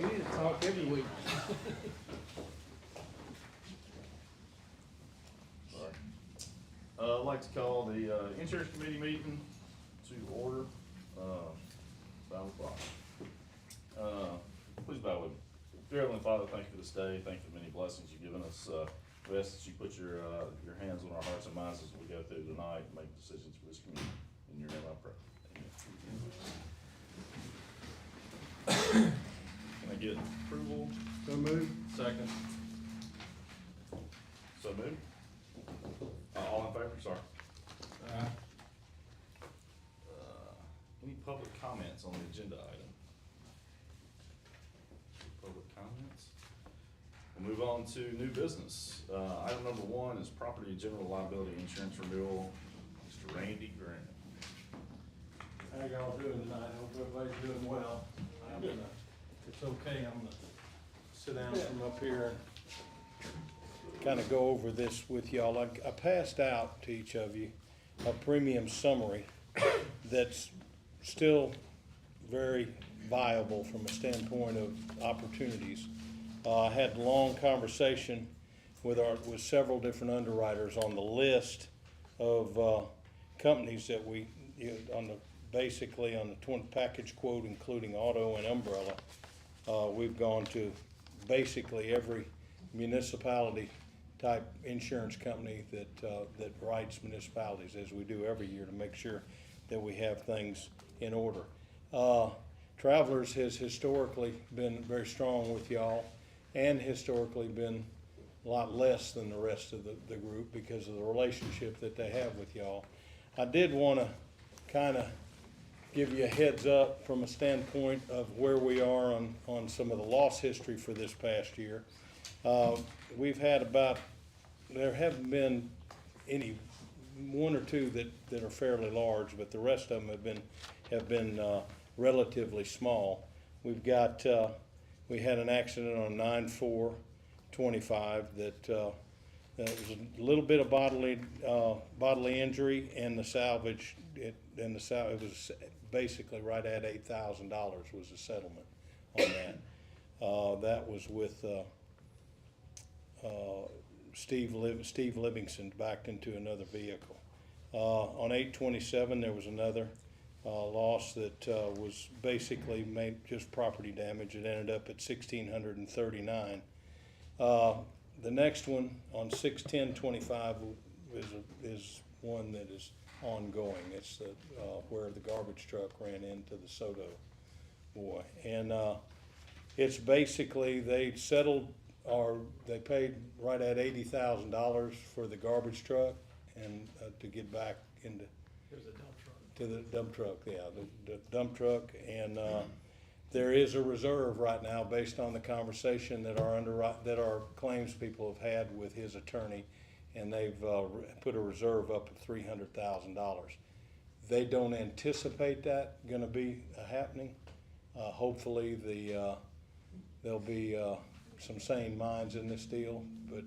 We need to talk every week. Sorry. I'd like to call the insurance committee meeting to order, 5 o'clock. Please bow with me. Dear Heavenly Father, thank you for this day, thank you for the many blessings you've given us. We ask that you put your hands on our hearts and minds as we go through tonight and make decisions for this community. In your name I pray. Amen. Can I get approval? So moved. Second. So moved. All in favor, sorry. Any public comments on the agenda item? Public comments? We'll move on to new business. Item number 1 is property and general liability insurance renewal. Mr. Randy Graham. How y'all doing tonight? Hope everybody's doing well. I'm gonna, if it's okay, I'm gonna sit down from up here and kind of go over this with y'all. I passed out to each of you a premium summary that's still very viable from a standpoint of opportunities. I had a long conversation with several different underwriters on the list of companies that we, basically on the twin package quote, including auto and umbrella. We've gone to basically every municipality type insurance company that writes municipalities, as we do every year, to make sure that we have things in order. Travelers has historically been very strong with y'all, and historically been a lot less than the rest of the group because of the relationship that they have with y'all. I did want to kind of give you a heads up from a standpoint of where we are on some of the loss history for this past year. We've had there haven't been any, 1 or 2 that are fairly large, but the rest of them have been relatively small. We've got, we had an accident on 9/4/25 that was a little bit of bodily injury, and the salvage, it was basically right at $8,000 was the settlement on that. That was with Steve Livingston backed into another vehicle. On 8/27, there was another loss that was basically made just property damage. It ended up at $1,639. The next one on 6/10/25 is one that is ongoing. It's where the garbage truck ran into the Soto boy, and it's basically they settled, or they paid right at $80,000 for the garbage truck, and to get back into. It was a dump truck. To the dump truck, yeah, the dump truck, and there is a reserve right now based on the conversation that our claims people have had with his attorney, and they've put a reserve up of $300,000. They don't anticipate that going to be happening. Hopefully, there'll be some sane minds in this deal, but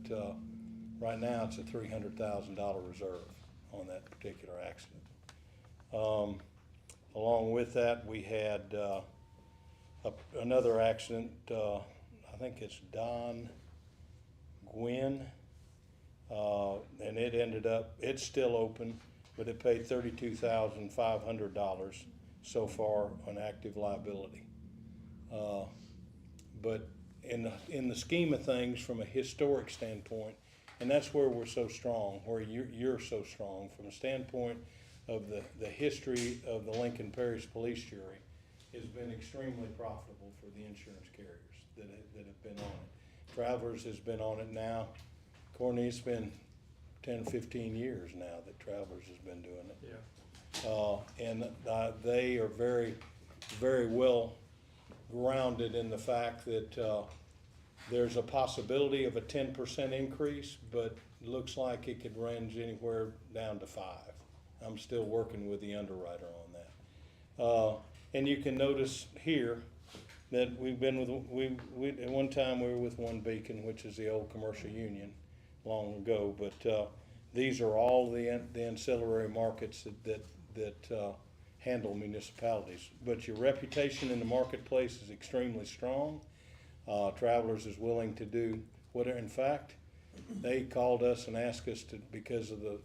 right now it's a $300,000 reserve on that particular accident. Along with that, we had another accident. I think it's Don Gwynn, and it ended up, it's still open, but it paid $32,500 so far on active liability. But in the scheme of things, from a historic standpoint, and that's where we're so strong, where you're so strong, from a standpoint of the history of the Lincoln Parish Police Jury, has been extremely profitable for the insurance carriers that have been on it. Travelers has been on it now. Courtney, it's been 10 or 15 years now that Travelers has been doing it. Yeah. And they are very, very well grounded in the fact that there's a possibility of a 10% increase, but it looks like it could range anywhere down to 5%. I'm still working with the underwriter on that. And you can notice here that we've been with, at one time we were with One Beacon, which is the old commercial union long ago, but these are all the ancillary markets that handle municipalities. But your reputation in the marketplace is extremely strong, Travelers is willing to do whatever. In fact, they called us and asked us to, because of the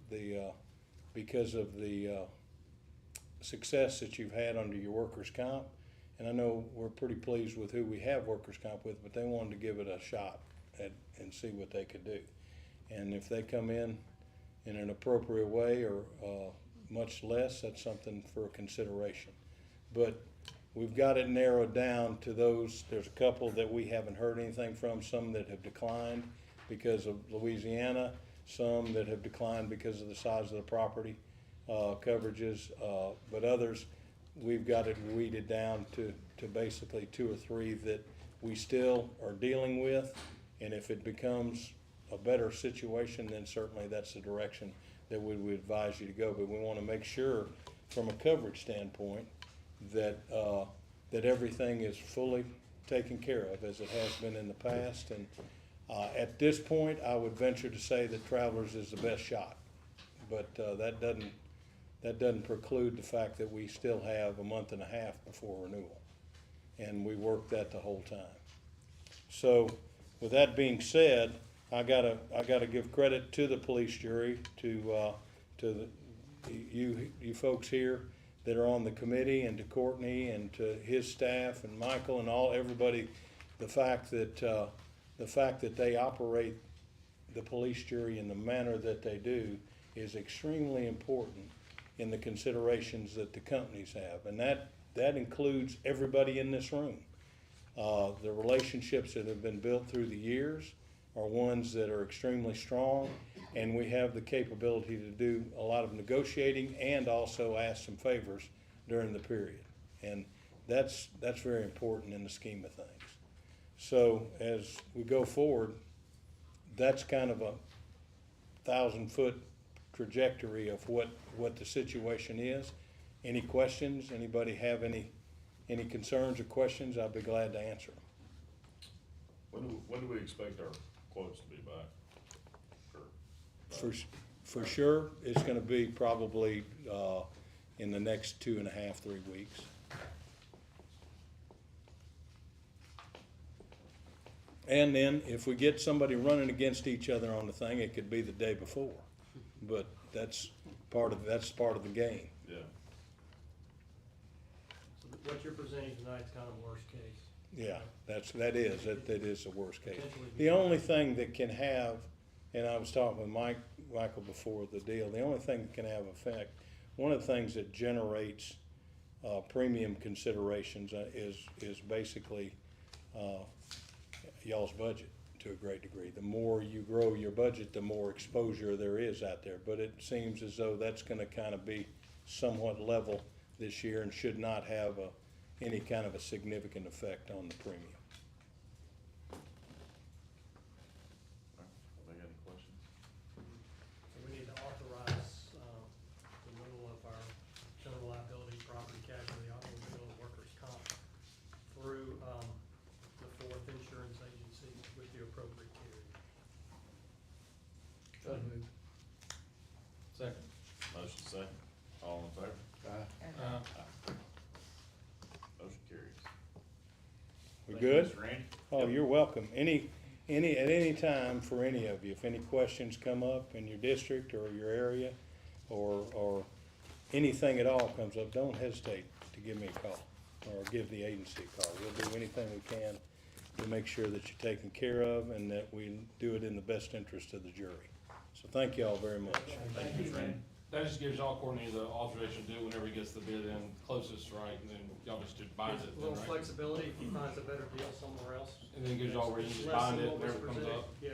success that you've had under your workers' comp. And I know we're pretty pleased with who we have workers' comp with, but they wanted to give it a shot and see what they could do. And if they come in an appropriate way or much less, that's something for consideration. But we've got it narrowed down to those. There's a couple that we haven't heard anything from, some that have declined because of Louisiana, some that have declined because of the size of the property coverages, but others, we've got it weeded down to basically 2 or 3 that we still are dealing with. And if it becomes a better situation, then certainly that's the direction that we would advise you to go. But we want to make sure from a coverage standpoint that that everything is fully taken care of as it has been in the past. And at this point, I would venture to say that Travelers is the best shot. But that doesn't preclude the fact that we still have a month and a half before renewal. And we worked that the whole time. So with that being said, I gotta give credit to the police jury, to you folks here that are on the committee, and to Courtney and to his staff and Michael and everybody. The fact that they operate the police jury in the manner that they do is extremely important in the considerations that the companies have, and that includes everybody in this room. The relationships that have been built through the years are ones that are extremely strong, and we have the capability to do a lot of negotiating and also ask some favors during the period. And that's very important in the scheme of things. So as we go forward, that's kind of a 1,000-foot trajectory of what the situation is. Any questions? Anybody have any concerns or questions? I'll be glad to answer them. When do we expect our quotes to be back? For sure, it's gonna be probably in the next 2.5, 3 weeks. And then if we get somebody running against each other on the thing, it could be the day before. But that's part of the game. Yeah. So what you're presenting tonight is kind of worst case. Yeah, that is the worst case. Potentially The only thing that can have, and I was talking with Michael before the deal, the only thing that can have effect, one of the things that generates premium considerations is basically y'all's budget to a great degree. The more you grow your budget, the more exposure there is out there. But it seems as though that's gonna kind of be somewhat level this year and should not have any kind of a significant effect on the premium. Anybody got any questions? So we need to authorize the renewal of our general liability, property casualty, automobile, and workers' comp through the 4th insurance agency with the appropriate carrier. So moved. Second. Motion second. All in favor? Motion carries. We Thank you, good? Mr. Randy. Oh, you're welcome. At any time for any of you, if any questions come up in your district or your area, or anything at all comes up, don't hesitate to give me a call or give the agency a call. We'll do anything we can to make sure that you're taken care of and that we do it in the best interest of the jury. So thank you all very much. Thank you, Randy. That just gives y'all Courtney the authorization to do whenever he gets the bid in closest, right, and then y'all just binds it A then, little right? flexibility if he finds a better deal somewhere else. And then gives y'all where you just Less bind than it what whenever was it comes presented. up. Yeah.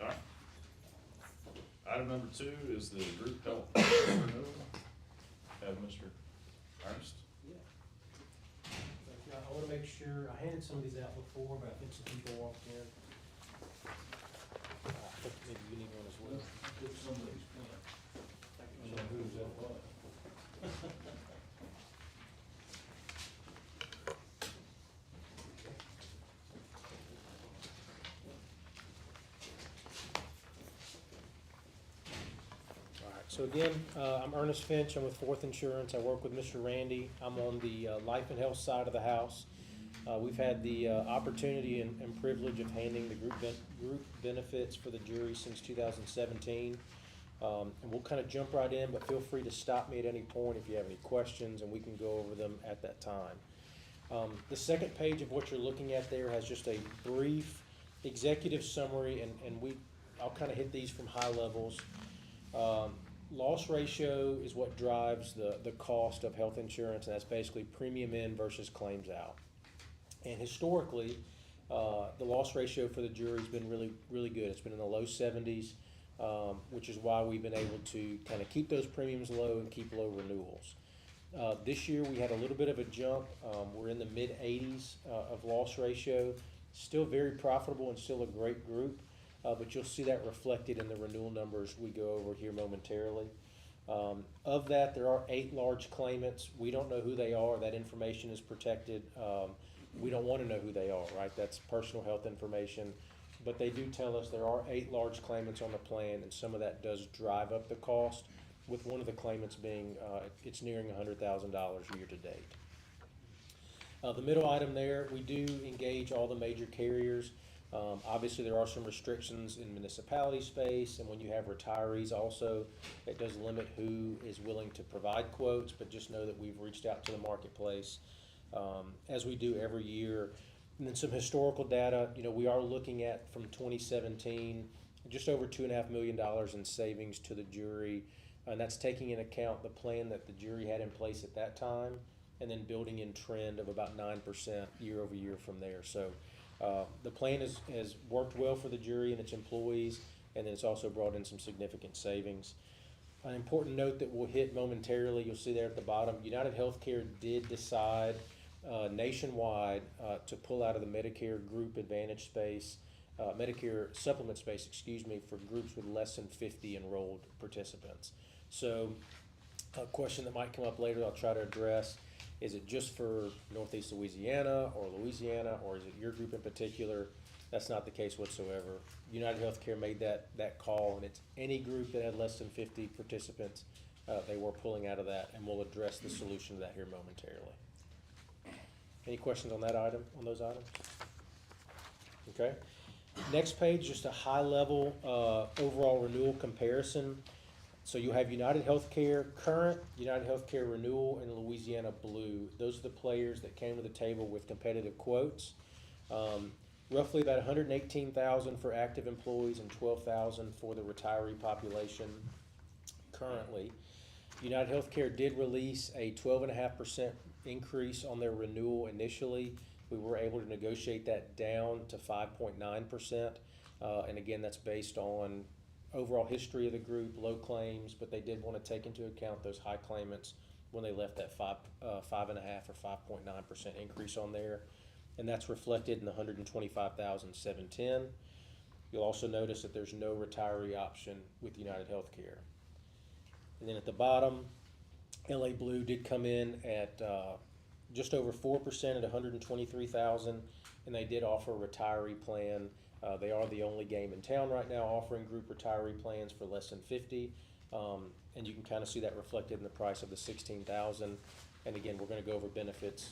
All right. Item number 2 is the group health renewal. Have Mr. Ernest. Yeah. I wanna make sure, I handed some of these out before, but I think some people walked in. I think maybe you need one as well. Get somebody's pen. I don't know whose that was. All right, so again, I'm Ernest Finch, I'm with 4th Insurance, I work with Mr. Randy, I'm on the life and health side of the house. We've had the opportunity and privilege of handling the group benefits for the jury since 2017. And we'll kind of jump right in, but feel free to stop me at any point if you have any questions, and we can go over them at that time. The second page of what you're looking at there has just a brief executive summary, and I'll kind of hit these from high levels. Loss ratio is what drives the cost of health insurance, and that's basically premium in versus claims out. And historically, the loss ratio for the jury's been really, really good. It's been in the low 70s, which is why we've been able to kind of keep those premiums low and keep low renewals. This year we had a little bit of a jump. We're in the mid 80s of loss ratio. Still very profitable and still a great group, but you'll see that reflected in the renewal numbers we go over here momentarily. Of that, there are 8 large claimants. We don't know who they are. That information is protected. We don't want to know who they are, right? That's personal health information. But they do tell us there are 8 large claimants on the plan, and some of that does drive up the cost, with one of the claimants being, it's nearing $100,000 year to date. The middle item there, we do engage all the major carriers. Obviously, there are some restrictions in municipality space, and when you have retirees also, it does limit who is willing to provide quotes, but just know that we've reached out to the marketplace, as we do every year. And then some historical data, we are looking at from 2017, just over $2.5 million in savings to the jury, and that's taking into account the plan that the jury had in place at that time, and then building in trend of about 9% year over year from there. So the plan has worked well for the jury and its employees, and then it's also brought in some significant savings. An important note that we'll hit momentarily, you'll see there at the bottom, UnitedHealthcare did decide nationwide to pull out of the Medicare group advantage space, Medicare supplement space, for groups with less than 50 enrolled participants. So a question that might come up later I'll try to address, is it just for Northeast Louisiana, or is it your group in particular? That's not the case whatsoever. UnitedHealthcare made that call, and it's any group that had less than 50 participants, they were pulling out of that, and we'll address the solution to that here momentarily. Any questions on that item, on those items? Okay. Next page, just a high level overall renewal comparison. So you have UnitedHealthcare current, UnitedHealthcare renewal, and Louisiana Blue. Those are the players that came to the table with competitive quotes. Roughly about 118,000 for active employees and 12,000 for the retiree population currently. UnitedHealthcare did release a 12.5% increase on their renewal initially. We were able to negotiate that down to 5.9%. And again, that's based on overall history of the group, low claims, but they did want to take into account those high claimants when they left that 5.5 or 5.9% increase on there. And that's reflected in the 125,710. You'll also notice that there's no retiree option with UnitedHealthcare. And then at the bottom, LA Blue did come in at just over 4% at 123,000, and they did offer a retiree plan. They are the only game in town right now offering group retiree plans for less than 50, and you can kind of see that reflected in the price of the 16,000. And again, we're going to go over benefits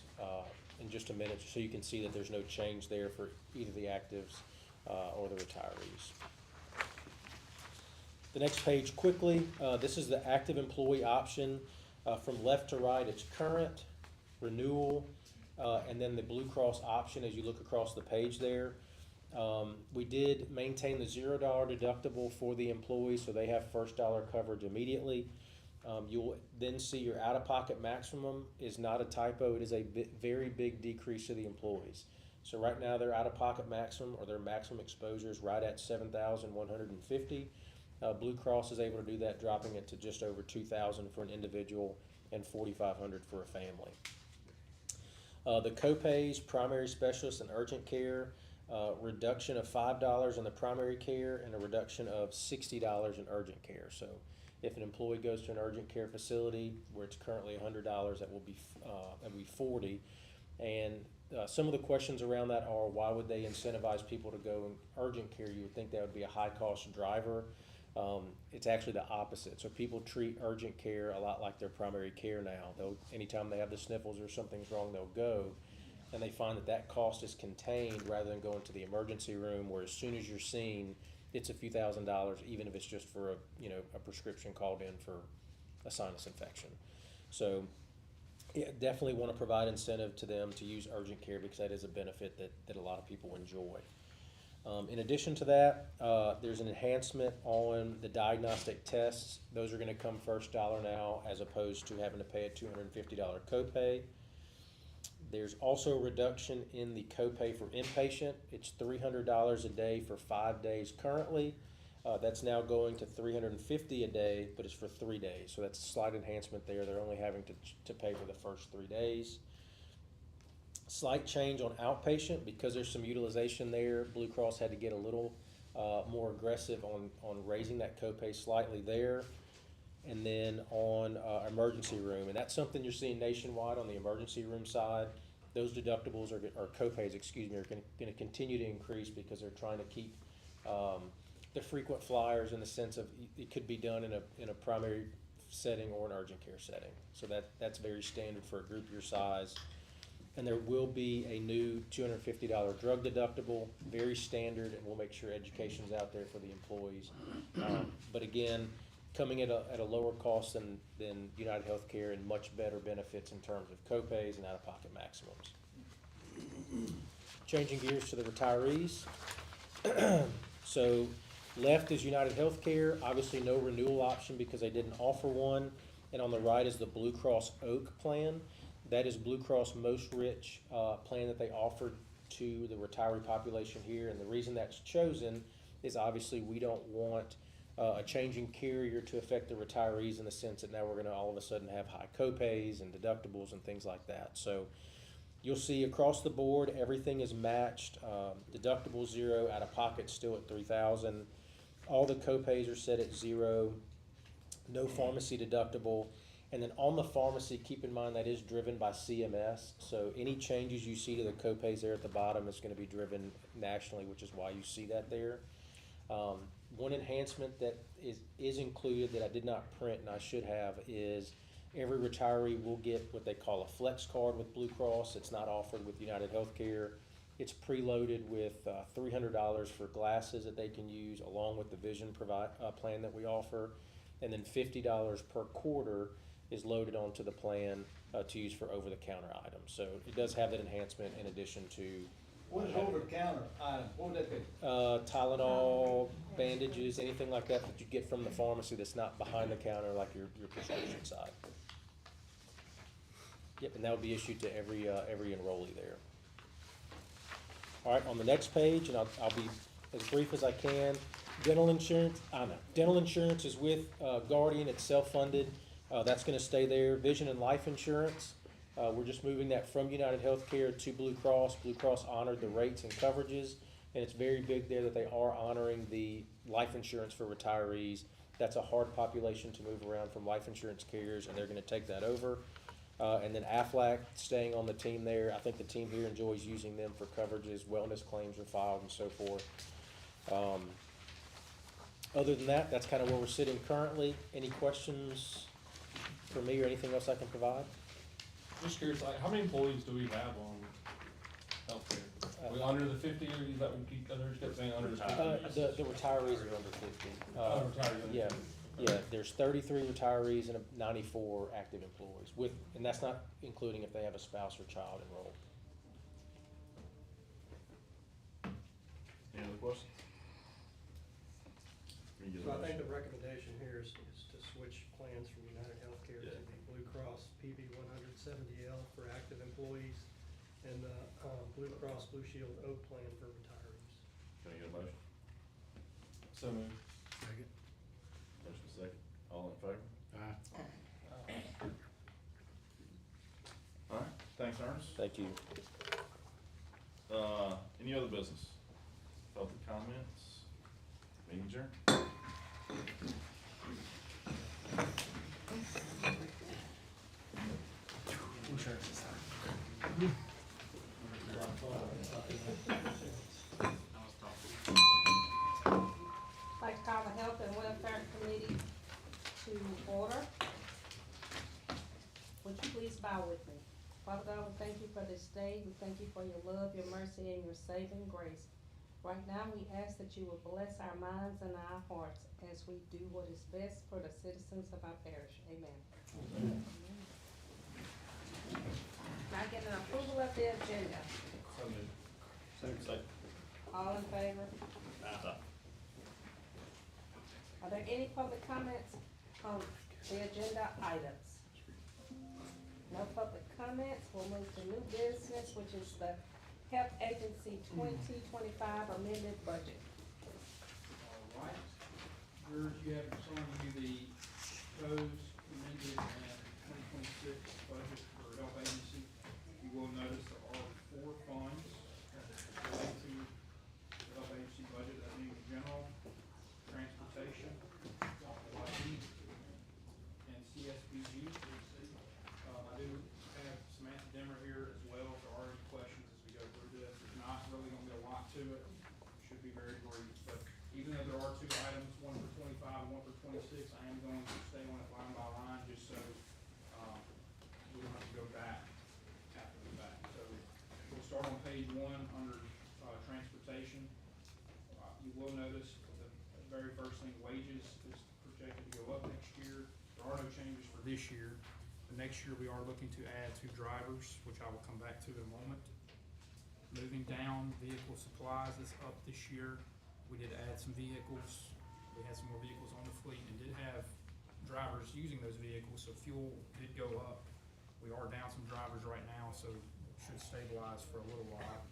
in just a minute, so you can see that there's no change there for either the actives or the retirees. The next page quickly, this is the active employee option. From left to right, it's current, renewal, and then the Blue Cross option as you look across the page there. We did maintain the $0 deductible for the employees, so they have first dollar coverage immediately. You'll then see your out-of-pocket maximum is not a typo. It is a very big decrease to the employees. So right now their out-of-pocket maximum, or their maximum exposure, is right at $7,150. Blue Cross is able to do that, dropping it to just over $2,000 for an individual and $4,500 for a family. The copays, primary specialist, and urgent care, reduction of $5 in the primary care and a reduction of $60 in urgent care. So if an employee goes to an urgent care facility where it's currently $100, that will be $40. And some of the questions around that are, why would they incentivize people to go in urgent care? You would think that would be a high-cost driver. It's actually the opposite. So people treat urgent care a lot like their primary care now. Anytime they have the sniffles or something's wrong, they'll go. and they find that that cost is contained rather than going to the emergency room, where as soon as you're seen, it's a few $1,000s, even if it's just for a prescription called in for a sinus infection. So, yeah, definitely want to provide incentive to them to use urgent care, because that is a benefit that a lot of people enjoy. In addition to that, there's an enhancement on the diagnostic tests. Those are going to come first dollar now, as opposed to having to pay a $250 copay. There's also a reduction in the copay for inpatient. It's $300 a day for 5 days currently. That's now going to $350 a day, but it's for 3 days. So that's a slight enhancement there. They're only having to pay for the first 3 days. Slight change on outpatient, because there's some utilization there. Blue Cross had to get a little more aggressive on raising that copay slightly there. And then on emergency room, and that's something you're seeing nationwide on the emergency room side. Those deductibles or copays, excuse me, are going to continue to increase, because they're trying to keep the frequent flyers in the sense of it could be done in a primary setting or an urgent care setting. So that's very standard for a group your size. And there will be a new $250 drug deductible, very standard, and we'll make sure education's out there for the employees. But again, coming at a lower cost than United Healthcare, and much better benefits in terms of copays and out-of-pocket maximums. Changing gears to the retirees. So left is United Healthcare, obviously no renewal option because they didn't offer one. And on the right is the Blue Cross Oak plan. That is Blue Cross most rich plan that they offered to the retiree population here. And the reason that's chosen is obviously we don't want a changing carrier to affect the retirees, in the sense that now we're gonna all of a sudden have high copays and deductibles and things like that. So you'll see across the board, everything is matched. Deductible 0, out of pocket still at $3,000. All the copays are set at 0, no pharmacy deductible. And then on the pharmacy, keep in mind that is driven by CMS. So any changes you see to the copays there at the bottom is gonna be driven nationally, which is why you see that there. One enhancement that is included that I did not print and I should have is every retiree will get what they call a flex card with Blue Cross. It's not offered with United Healthcare. It's preloaded with $300 for glasses that they can use, along with the vision plan that we offer. And then $50 per quarter is loaded onto the plan to use for over-the-counter items. So it does have that enhancement in addition to What is over-the-counter item? What would that be? Tylenol, bandages, anything like that you get from the pharmacy that's not behind the counter, like your prescription side. Yep, and that will be issued to every enrollee there. All right, on the next page, and I'll be as brief as I can. Dental insurance, dental insurance is with Guardian. It's self-funded. That's going to stay there. Vision and life insurance. We're just moving that from United Healthcare to Blue Cross. Blue Cross honored the rates and coverages, and it's very big there that they are honoring the life insurance for retirees. That's a hard population to move around from life insurance carriers, and they're going to take that over. And then Aflac staying on the team there. I think the team here enjoys using them for coverages. Wellness claims are filed and so forth. Other than that, that's kind of where we're sitting currently. Any questions for me or anything else I can provide? Just curious, like, how many employees do we have on healthcare? Are we under the 50, or is that what we kept saying, under the 50? The retirees are under 50. Retirees under Yeah, 50. yeah, there's 33 retirees and 94 active employees and that's not including if they have a spouse or child enrolled. Any other questions? Can you get a So I think motion? the recommendation here is to switch plans from United Healthcare to Yeah. the Blue Cross PB 170L for active employees, and the Blue Cross Blue Shield Oak plan for retirees. Can I get a motion? So moved. Motion second. All in favor? All right, thanks, Ernest. Thank you. Any other business? Public comments? Meeting adjourned? Like to call the Health and Welfare Committee to order. Would you please bow with me? Father God, we thank you for this day. We thank you for your love, your mercy, and your saving grace. Right now, we ask that you will bless our minds and our hearts as we do what is best for the citizens of our parish. Amen. Amen. Now get an approval of the agenda. So moved. Second. All in favor? Are there any public comments on the agenda items? No public comments. We'll move to new business, which is the Health Agency 2025 amended budget. All right. Yours, you have in front of you the proposed amended and 2026 budget for Health Agency. You will notice there are 4 funds related to the Health Agency budget, that being general, transportation, YE, and CSBG. I do have Samantha Demmer here as well, if there are any questions as we go through this. There's not really gonna be a lot to it, should be very brief, but even though there are 2 items, one for 25 and one for 26, I am going to stay on it line by line, just so, we don't have to go back after the fact. So, we'll start on page 1 under, transportation. You will notice the very first thing, wages is projected to go up next year. There are no changes for this year. The next year, we are looking to add 2 drivers, which I will come back to in a moment. Moving down, vehicle supplies is up this year. We did add some vehicles. We had some more vehicles on the fleet and did have drivers using those vehicles, so fuel did go up. We are down some drivers right now, so it should stabilize for a little while.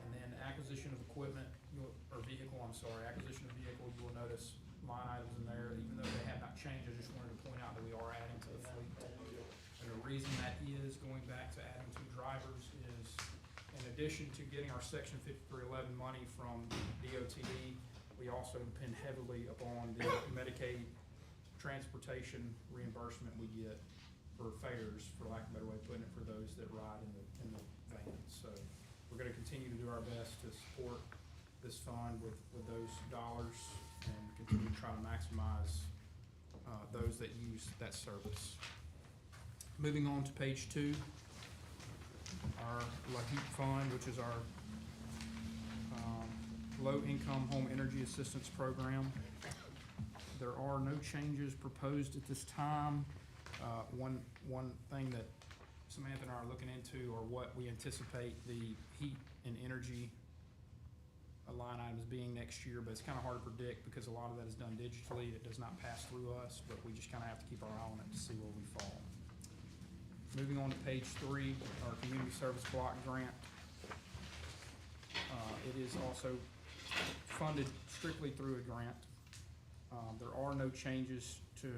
And then acquisition of equipment, acquisition of vehicle, you will notice line items in there, even though they have not changed, I just wanted to point out that we are adding to the fleet. And the reason that is, going back to adding 2 drivers, is in addition to getting our section 5311 money from DOTD, we also depend heavily upon the Medicaid transportation reimbursement we get for fares, for lack of a better way of putting it, for those that ride in the vans. So we're gonna continue to do our best to support this fund with those dollars and continue to try to maximize those that use that service. Moving on to page 2, our LAHEAP fund, which is our low-income home energy assistance program. There are no changes proposed at this time. One thing that Samantha and I are looking into, or what we anticipate the heat and energy line items being next year, but it's kind of hard to predict because a lot of that is done digitally. It does not pass through us, but we just kind of have to keep our eye on it to see where we fall. Moving on to page 3, our community service block grant. It is also funded strictly through a grant. There are no changes to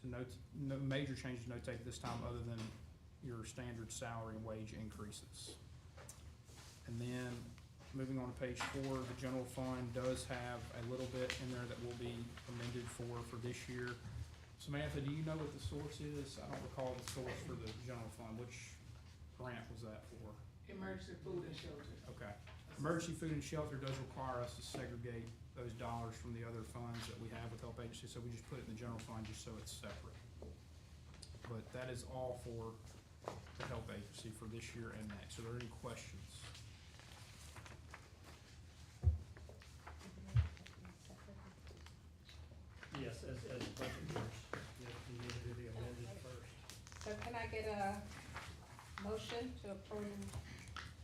note, no major changes to notate this time other than your standard salary and wage increases. And then moving on to page 4, the general fund does have a little bit in there that will be amended for this year. Samantha, do you know what the source is? I don't recall the source for the general fund. Which grant was that for? Emergency food and shelter. Okay. Emergency food and shelter does require us to segregate those dollars from the other funds that we have with Health Agency, so we just put it in the general fund just so it's separate. But that is all for the Health Agency for this year and next. Are there any questions? Yes, as budget years, you need to do the amended first. So can I get a motion to approve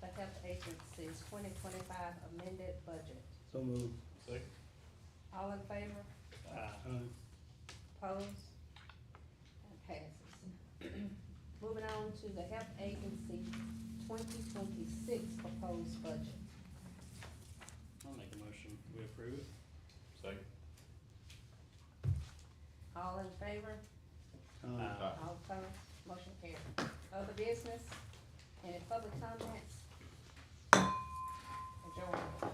the Health Agency's 2025 amended budget? So moved. Second. All in favor? Opposed? That passes. Moving on to the Health Agency 2026 proposed budget. I'll make a motion, we approve it. Second. All in favor? All opposed? Motion carried. Other business? Any public comments? Adjourned.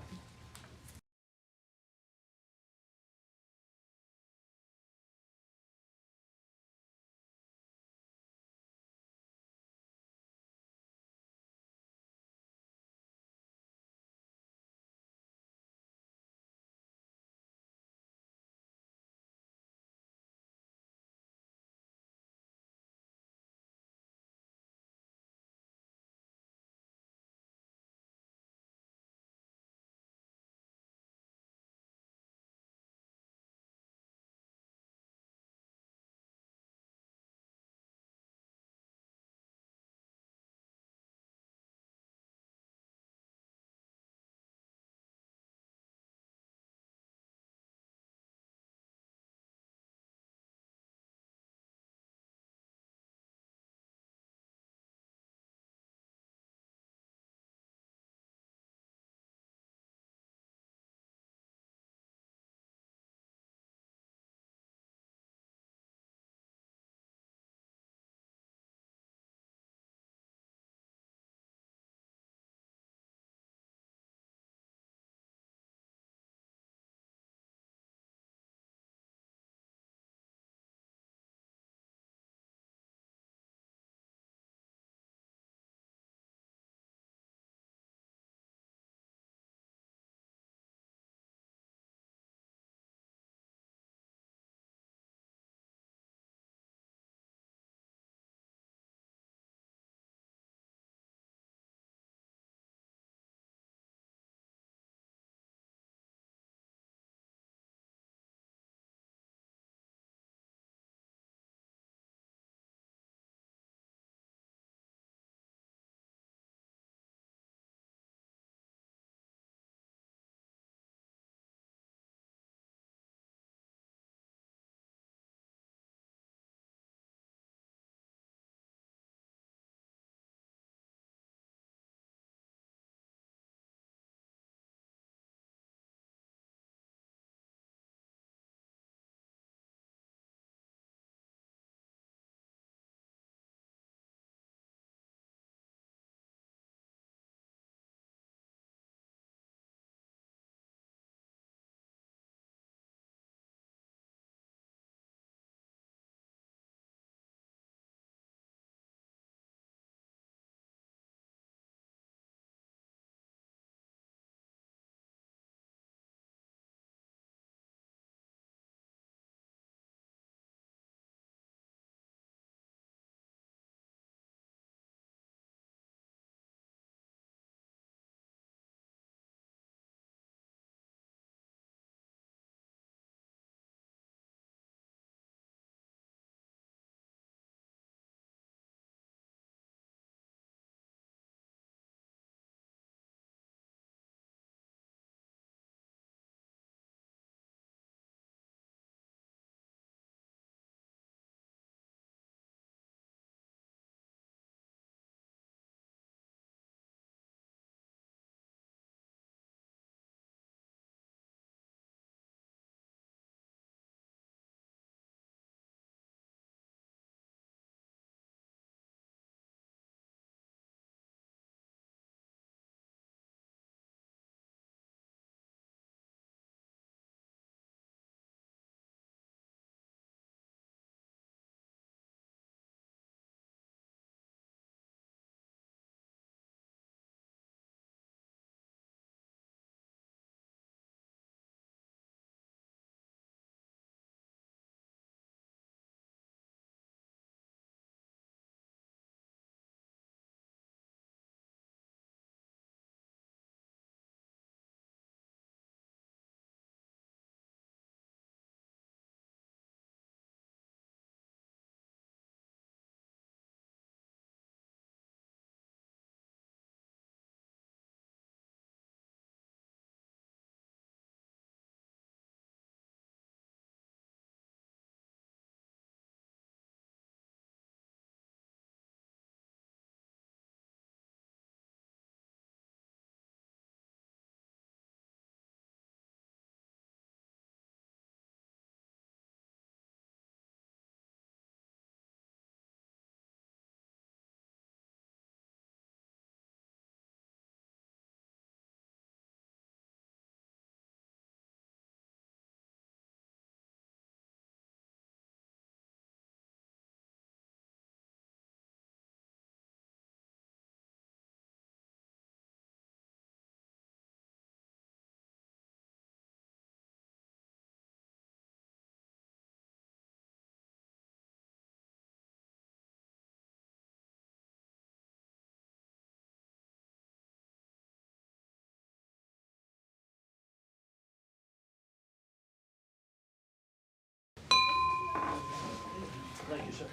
Thank you, sir.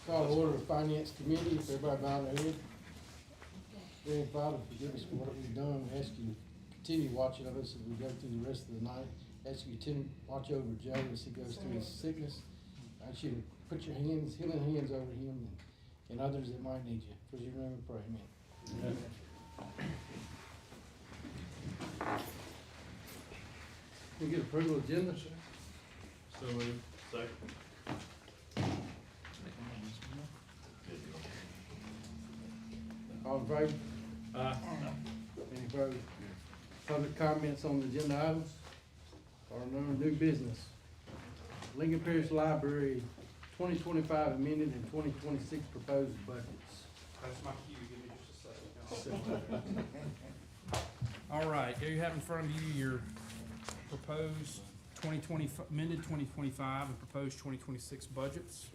Call to order the finance committee, if everybody bow their head. Dear Father, forgive us for what we've done, we ask you to continue watching of us as we go through the rest of the night. Ask you to continue watch over Joe as he goes through his sickness. I ask you to put your hands, healing hands over him and others that might need you. For your name we pray, amen. Can we get approval of agenda, sir? So moved. Second. All in favor? Any opposed? Public comments on the agenda items? Or no new business? Lincoln Parish Library 2025 amended and 2026 proposed budgets. That's my cue, give me just a second. All right, here you have in front of you your proposed amended 2025 and proposed 2026 budgets.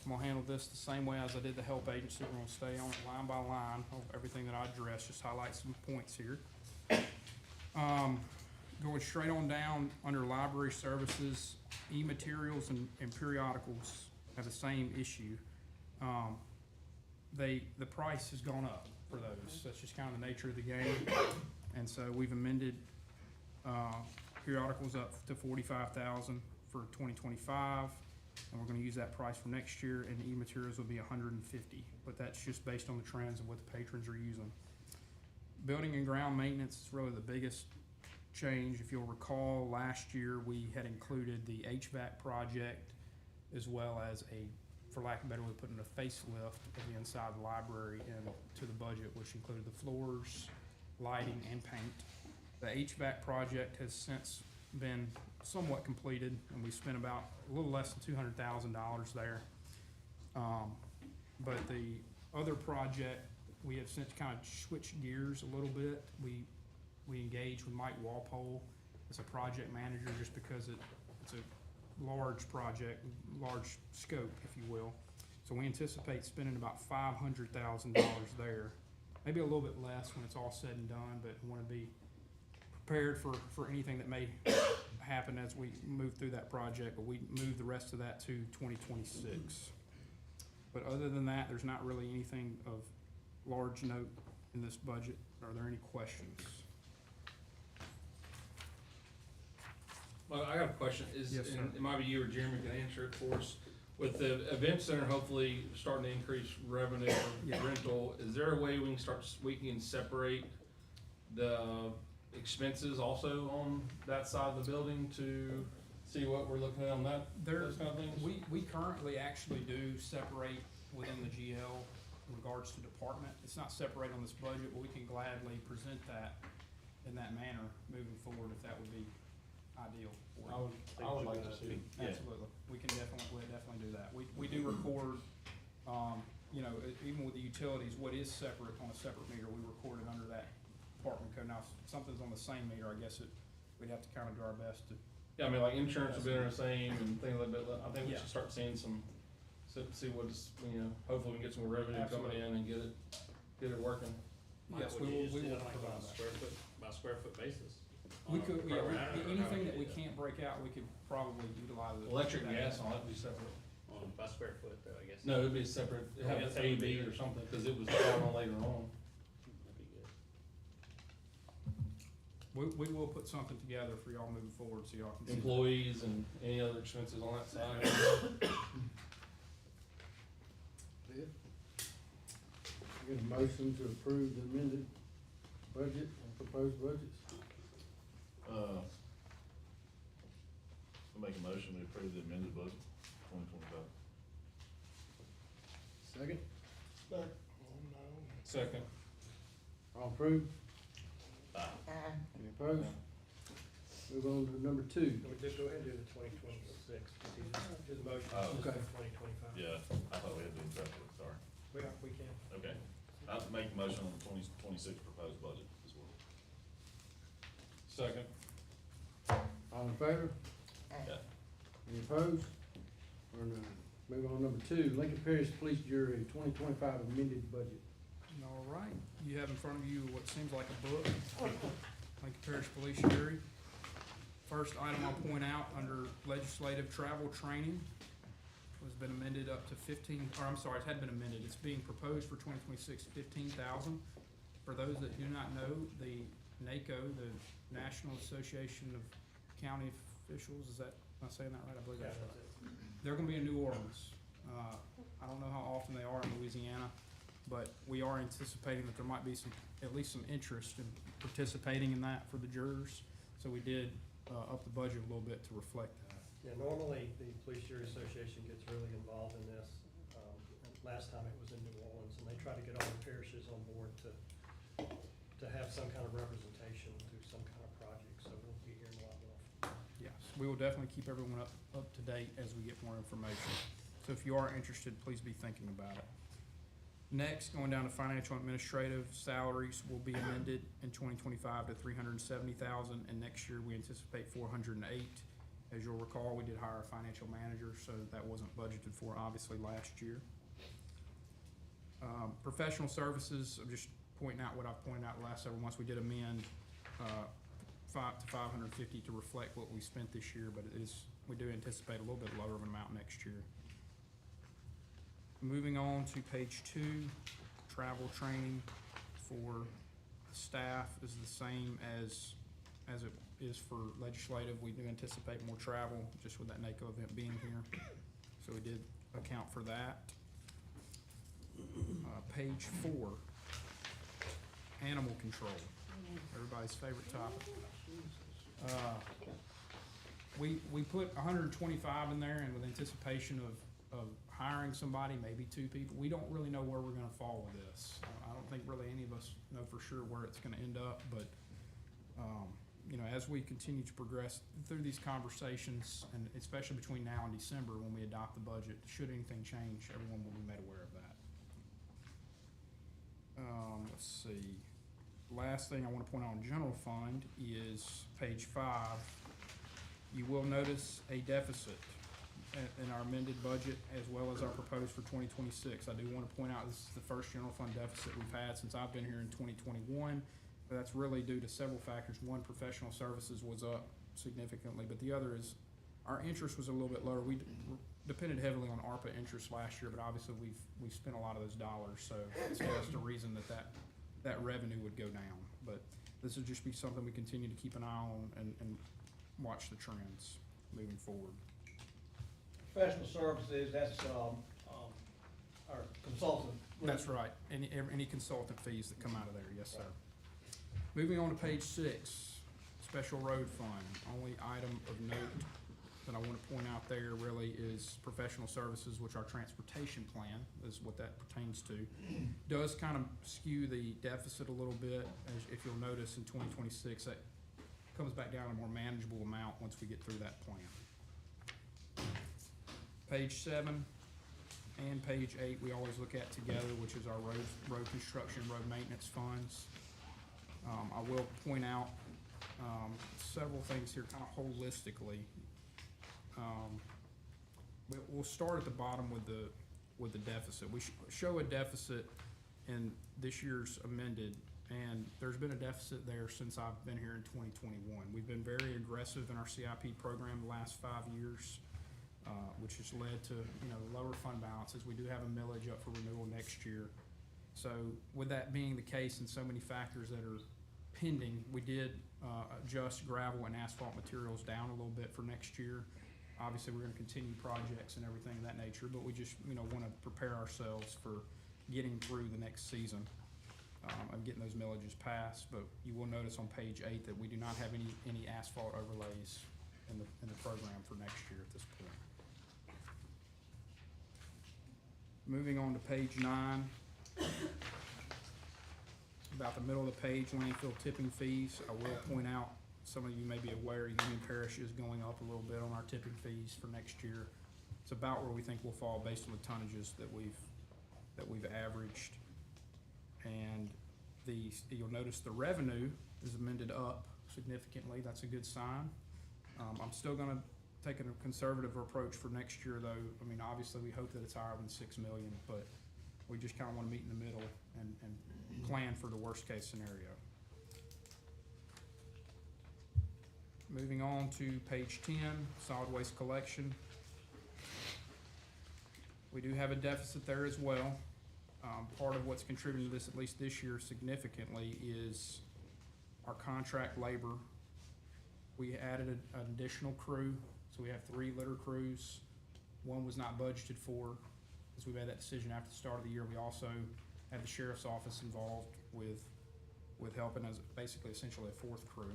I'm gonna handle this the same way as I did the help agency. We're gonna stay on it line by line of everything that I addressed, just highlight some points here. Going straight on down under library services, e-materials and periodicals have the same issue. The price has gone up for those. That's just kind of the nature of the game. And so we've amended, periodicals up to $45,000 for 2025. And we're gonna use that price for next year, and e-materials will be $150, but that's just based on the trends of what the patrons are using. Building and ground maintenance is really the biggest change. If you'll recall, last year we had included the HVAC project as well as for lack of a better way, putting a facelift of the inside of the library into the budget, which included the floors, lighting, and paint. The HVAC project has since been somewhat completed, and we spent about a little less than $200,000 there. But the other project, we have since kind of switched gears a little bit. We engaged with Mike Walpole as a project manager just because it's a large project, large scope, if you will. So we anticipate spending about $500,000 there. Maybe a little bit less when it's all said and done, but we want to be prepared for anything that may happen as we move through that project, but we move the rest of that to 2026. But other than that, there's not really anything of large note in this budget. Are there any questions? Well, I got a question, Yes, sir. and it might be you or Jeremy can answer it for us. With the event center hopefully starting to increase revenue Yeah. from rental, is there a way we can separate the expenses also on that side of the building to see what we're looking at on that, those kind of things? We currently actually do separate within the GL in regards to department. It's not separated on this budget, but we can gladly present that in that manner moving forward if that would be ideal for you. I would like to see. Yeah. Absolutely, we can definitely do that. We do record, even with the utilities, what is separate on a separate meter, we record it under that department code. Now, if something's on the same meter, I guess we'd have to kind of do our best to. Yeah, I mean, like insurance would be the same and things like that. I think we Yeah. should start seeing see what's, hopefully we can get some more revenue coming in and get it working. Yes, Would we you will, just we do will it like provide on a that. by square foot basis? We On a could, per yeah, round, or anything how that would we you do can't break out, we could probably utilize it. Electric, gas, all that would be separate. it? By square foot though, I guess. No, it'd be separate, it'd have Yeah, an that would A, B be- or something, cause it was added on later on. That'd be good. We will put something together for y'all moving forward, so y'all can see. Employees and any other expenses on that side. Get a motion to approve the amended budget and proposed budgets. I'll make a motion to approve the amended budget, 2025. Second? Second. All approved? Aye. Any opposed? Move on to number 2. Go ahead and do the 2026, do the motion Oh. for Okay. 2025. Yeah, I thought we had to do separate, sorry. We can. Okay, I'll make a motion on the 2026 proposed budget as well. Second. All in favor? Yeah. Any opposed? Or none? Move on to number 2, Lincoln Parish Police Jury 2025 amended budget. All right, you have in front of you what seems like a book, Lincoln Parish Police Jury. First item I'll point out, under legislative travel training, has been amended up to 15, or I'm sorry, it had been amended, it's being proposed for 2026, 15,000. For those that do not know, the NACO, the National Association of County Officials, is that, am I saying that right? I believe Yeah, that's that's right. it. They're gonna be in New Orleans. I don't know how often they are in Louisiana, but we are anticipating that there might be at least some interest in participating in that for the jurors. So we did, up the budget a little bit to reflect that. Yeah, normally, the Police Jury Association gets really involved in this. And last time it was in New Orleans, and they try to get all the parishes on board to have some kind of representation through some kind of project, so we'll be hearing a lot more. Yes, we will definitely keep everyone up to date as we get more information. So if you are interested, please be thinking about it. Next, going down to financial and administrative salaries will be amended in 2025 to 370,000, and next year we anticipate 408. As you'll recall, we did hire a financial manager, so that wasn't budgeted for obviously last year. Professional services, I'm just pointing out what I've pointed out the last several months. We did amend 550 to reflect what we spent this year, but we do anticipate a little bit lower of an amount next year. Moving on to page 2, travel training for staff is the same as it is for legislative. We do anticipate more travel just with that NACO event being here. So we did account for that. Page 4, animal control, everybody's favorite topic. We put 125 in there, and with anticipation of hiring somebody, maybe 2 people. We don't really know where we're gonna fall with this. I don't think really any of us know for sure where it's gonna end up, but, you know, as we continue to progress through these conversations, and especially between now and December when we adopt the budget, should anything change, everyone will be made aware of that. Let's see. Last thing I wanna point out on general fund is page 5. You will notice a deficit in our amended budget as well as our proposed for 2026. I do want to point out this is the first general fund deficit we've had since I've been here in 2021. But that's really due to several factors. One, professional services was up significantly, but the other is our interest was a little bit lower. We depended heavily on ARPA interest last year, but obviously we've spent a lot of those dollars, so it's just a reason that revenue would go down. But this would just be something we continue to keep an eye on and watch the trends moving forward. Professional services, that's, our consultant. That's right, any consultant fees that come out of there, yes, sir. Moving on to page 6, special road fund. Only item of note that I want to point out there really is professional services, which our transportation plan is what that pertains to. Does kind of skew the deficit a little bit, as if you'll notice in 2026, that comes back down to a more manageable amount once we get through that plan. Page 7 and page 8, we always look at together, which is our road construction, road maintenance funds. I will point out several things here kind of holistically. We'll start at the bottom with the deficit. We show a deficit in this year's amended, and there's been a deficit there since I've been here in 2021. We've been very aggressive in our CIP program the last 5 years. Which has led to, you know, lower fund balances. We do have a millage up for renewal next year. So with that being the case and so many factors that are pending, we did adjust gravel and asphalt materials down a little bit for next year. Obviously, we're gonna continue projects and everything of that nature, but we just, you know, wanna prepare ourselves for getting through the next season and getting those millages passed. But you will notice on page 8 that we do not have any asphalt overlays in the program for next year at this point. Moving on to page 9, about the middle of the page, landfill tipping fees. I will point out, some of you may be aware, Union Parish is going up a little bit on our tipping fees for next year. It's about where we think we'll fall based on the tonnages that we've averaged. And you'll notice the revenue is amended up significantly. That's a good sign. I'm still gonna take a conservative approach for next year, though. I mean, obviously, we hope that it's higher than 6 million, but we just kinda wanna meet in the middle and plan for the worst-case scenario. Moving on to page 10, solid waste collection. We do have a deficit there as well. Part of what's contributing to this, at least this year significantly, is our contract labor. We added an additional crew, so we have 3 litter crews. One was not budgeted for, as we made that decision after the start of the year. We also had the sheriff's office involved with helping as basically essentially a 4th crew.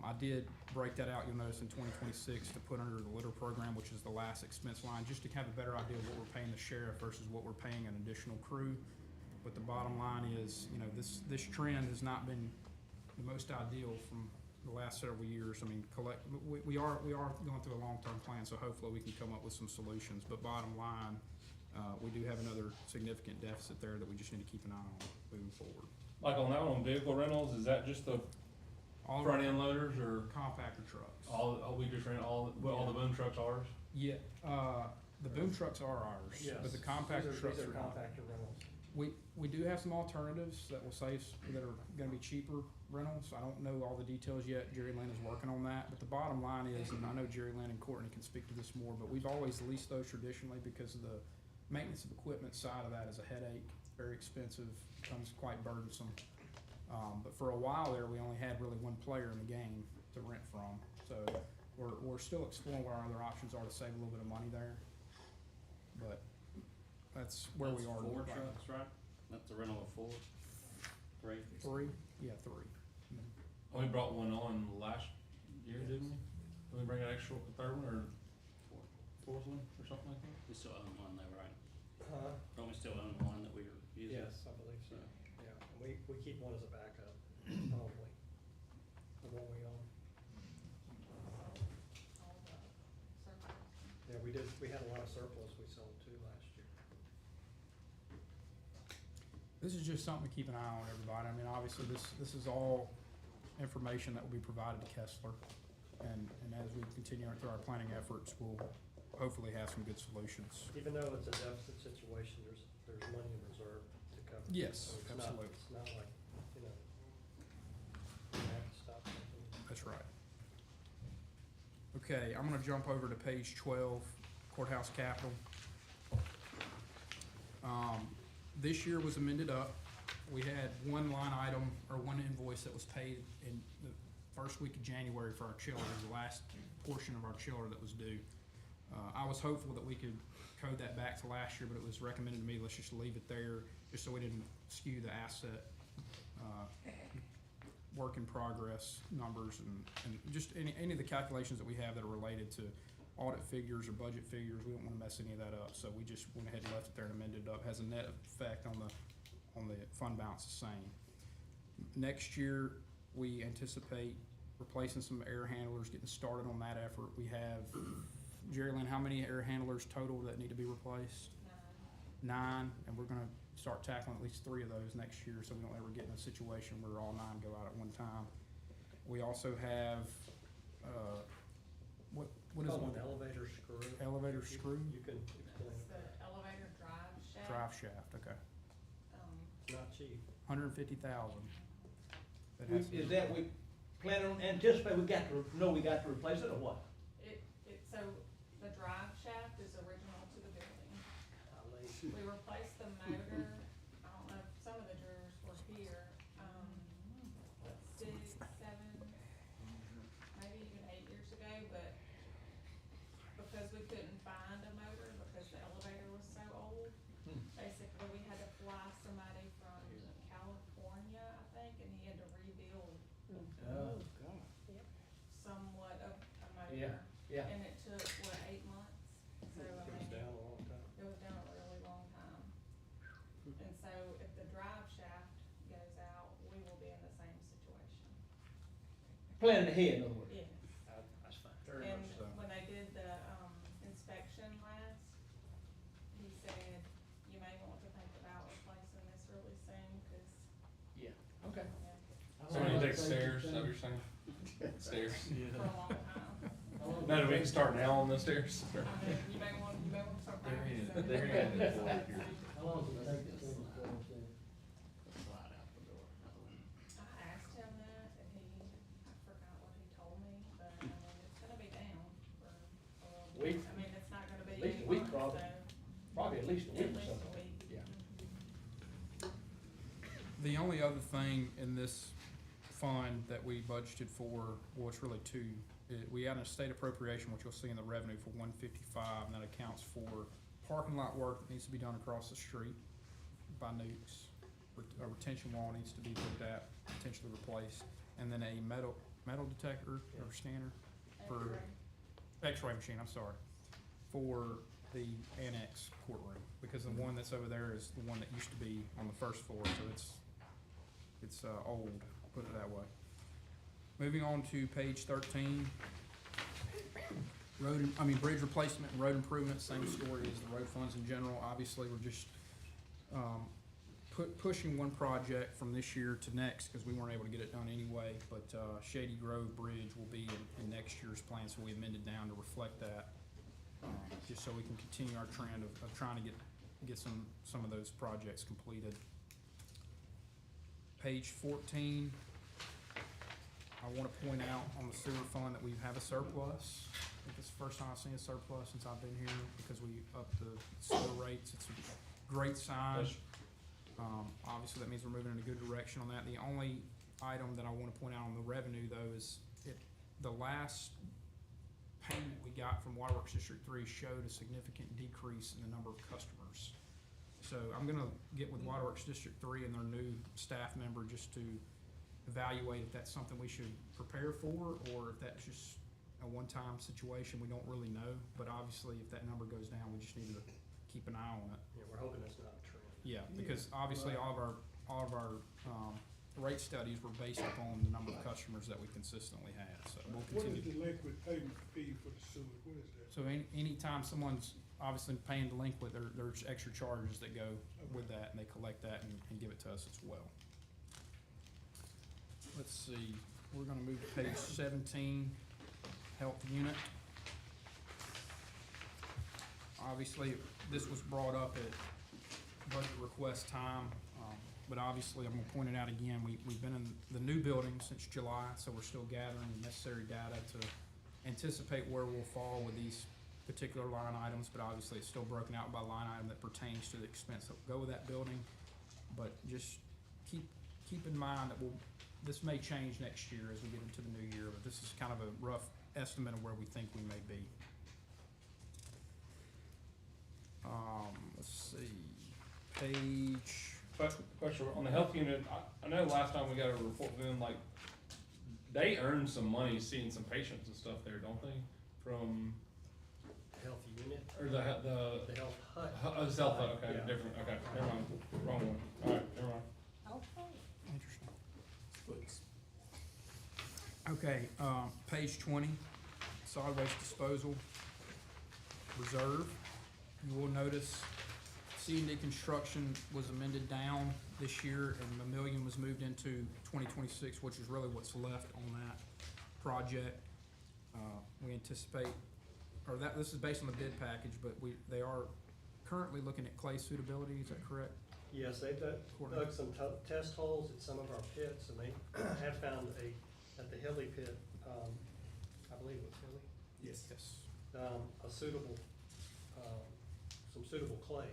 I did break that out, you'll notice in 2026, to put under the litter program, which is the last expense line, just to have a better idea of what we're paying the sheriff versus what we're paying an additional crew. But the bottom line is, you know, this trend has not been the most ideal from the last several years. I mean, we are going through a long-term plan, so hopefully we can come up with some solutions. But bottom line, we do have another significant deficit there that we just need to keep an eye on moving forward. Like on that one, vehicle rentals, is that just the All front end loaders or compactor trucks. all we just rent all the boom trucks ours? Yeah, the boom trucks are ours, Yes. but the compactor trucks These are are not. compactor rentals. We do have some alternatives that will save, that are gonna be cheaper rentals. I don't know all the details yet. Jerry Lynn is working on that, but the bottom line is, and I know Jerry Lynn and Courtney can speak to this more, but we've always leased those traditionally because of the maintenance of equipment side of that is a headache, very expensive, becomes quite burdensome. But for a while there, we only had really one player in the game to rent from, so we're still exploring what our other options are to save a little bit of money there. But that's where we are. 4 right now. trucks, right? That's a rental of 4? 3? 3? Yeah, 3. We brought one on last year, didn't we? Did we bring an extra 3rd one or 4th one or something like that? We still own one though, right? Uh, Don't we still own one that we were using? yes, I believe so, yeah. And we keep one as a backup, probably, of what we own. Yeah, we had a lot of surplus we sold too last year. This is just something to keep an eye on, everybody. I mean, obviously, this is all information that will be provided to Kessler. And as we continue through our planning efforts, we'll hopefully have some good solutions. Even though it's a deficit situation, there's money in reserve to cover. it. Yes, So it's absolutely. It's not like, you know, we have to stop something. That's right. Okay, I'm gonna jump over to page 12, courthouse capital. This year was amended up. We had one line item, or one invoice that was paid in the first week of January for our chiller, the last portion of our chiller that was due. I was hopeful that we could code that back to last year, but it was recommended to me, let's just leave it there, just so we didn't skew the asset, work in progress numbers and just any of the calculations that we have that are related to audit figures or budget figures. We don't wanna mess any of that up, so we just went ahead and left it there and amended it up. Has a net effect on the fund balance the same. Next year, we anticipate replacing some air handlers, getting started on that effort. We have, Jerry Lynn, how many air handlers total that need to be replaced? 9, and we're gonna start tackling at least 3 of those next year, so we don't ever get in a situation where all 9 go out at one time. We also have, what is Call it? it an elevator screw. Elevator screw? You can explain It's it. the elevator drive shaft. Drive shaft, okay. It's not cheap. 150,000. Is that we plan on, anticipate we got to replace it or what? So the drive shaft is original to the building. We replaced the motor, I don't know if some of the jurors were here, 6, 7, maybe even 8 years ago, but because we couldn't find a motor because the elevator was so old, basically we had to fly somebody from California, I think, and he had to rebuild Oh, somewhat of a motor. yeah. And it took, 8 months? So, I It was mean, down a long time. it was down a really long time. And so if the drive shaft goes out, we will be in the same situation. Planning ahead, in other words. Yes. That's fine. Very And much so. when they did the, inspection last, he said, you may want to think about replacing this really soon, cause, Yeah, okay. yeah, So when you take stairs, is that what you're saying? Stairs. for a long time. No, do we can start now on the stairs? I mean, you may want to start There he is. practicing. There he is. How long does it take to clean the floor, say? Slide out the door. I asked him that, and I forgot what he told me, but, I mean, it's gonna be down for a little bit. Week. I mean, it's not gonna be At least a 8 week, months, probably. so, The only other thing in this fund that we budgeted for, well, it's really two. We had a state appropriation, which you'll see in the revenue for 155, and that accounts for parking lot work that needs to be done across the street by Nukes. A retention wall needs to be looked at, potentially replaced, and then a metal detector or scanner for X-ray machine, I'm sorry, for the annex courtroom, because the one that's over there is the one that used to be on the first floor, so it's old, put it that way. Moving on to page 13. Bridge replacement and road improvement, same story as the road funds in general. Obviously, we're just pushing one project from this year to next because we weren't able to get it done anyway. But Shady Grove Bridge will be in next year's plan, so we amended down to reflect that, just so we can continue our trend of trying to get some of those projects completed. Page 14. I want to point out on the sewer fund that we have a surplus. I think it's the first time I've seen a surplus since I've been here because we upped the sewer rates. It's a great sign. Obviously, that means we're moving in a good direction on that. The only item that I want to point out on the revenue, though, is the last payment we got from Waterworks District 3 showed a significant decrease in the number of customers. So I'm going to get with Waterworks District 3 and their new staff member just to evaluate if that's something we should prepare for or if that's just a one-time situation. We don't really know, but obviously if that number goes down, we just need to keep an eye on it. Yeah, we're hoping that's not a trend. Yeah, because obviously all of our rate studies were based upon the number of customers that we consistently had, so we'll continue. What is the liquid payment fee for the sewer? What is that? So anytime someone's obviously paying delinquent, there's extra charges that go with that, and they collect that and give it to us as well. Let's see, we're gonna move to page 17, health unit. Obviously, this was brought up at budget request time, but obviously, I'm gonna point it out again, we've been in the new building since July, so we're still gathering the necessary data to anticipate where we'll fall with these particular line items, but obviously, it's still broken out by line item that pertains to the expense that will go with that building. But just keep in mind that this may change next year as we get into the new year, but this is kind of a rough estimate of where we think we may be. Let's see, page. Question, on the health unit, I know last time we got a report from them, like, they earn some money seeing some patients and stuff there, don't they? From, Health unit, or the the health hut. oh, it's health, okay, Yeah. different, okay, never mind, wrong one, alright, never mind. Interesting. Okay, page 20, solid waste disposal reserve. You will notice C&D construction was amended down this year and $1 million was moved into 2026, which is really what's left on that project. We anticipate, this is based on the bid package, but they are currently looking at clay suitability, is that correct? Yes, they've dug some test holes at some of our pits, and they have found at the Hilly pit, I believe it was Hilly, Yes. a suitable, some suitable clay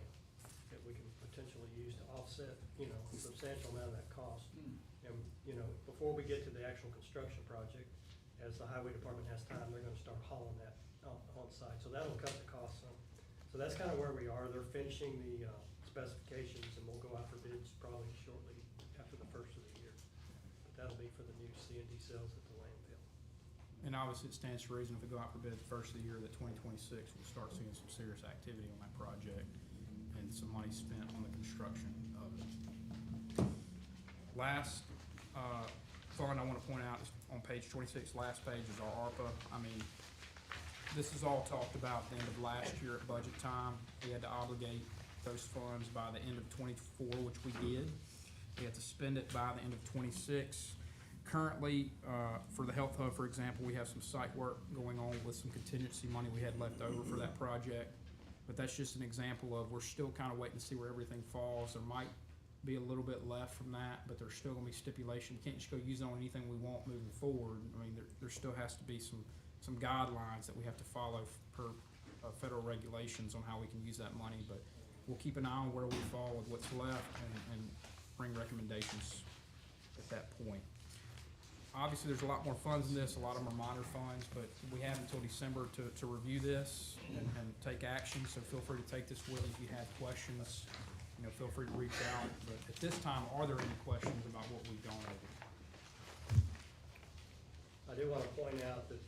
that we can potentially use to offset, a substantial amount of that cost. And, before we get to the actual construction project, as the highway department has time, they're gonna start hauling that on site, so that'll cut the cost some. So that's kind of where we are. They're finishing the specifications, and we'll go out for bids probably shortly after the first of the year. But that'll be for the new C&D cells at the landfill. And obviously, it stands to reason if we go out for bid the first of the year, that 2026, we'll start seeing some serious activity on that project and some money spent on the construction of it. Last fund I want to point out is on page 26, last page is our ARPA. This is all talked about at the end of last year at budget time. We had to obligate those funds by the end of 24, which we did. We had to spend it by the end of 26. Currently, for the health hub, for example, we have some site work going on with some contingency money we had left over for that project. But that's just an example of, we're still kind of waiting to see where everything falls. There might be a little bit left from that, but there's still gonna be stipulation. We can't just go use it on anything we want moving forward. There still has to be some guidelines that we have to follow per federal regulations on how we can use that money. But we'll keep an eye on where we fall with what's left and bring recommendations at that point. Obviously, there's a lot more funds in this, a lot of them are minor funds, but we have until December to review this and take action, so feel free to take this with you if you have questions. You know, feel free to reach out, but at this time, are there any questions about what we've gone over? I do wanna point out that,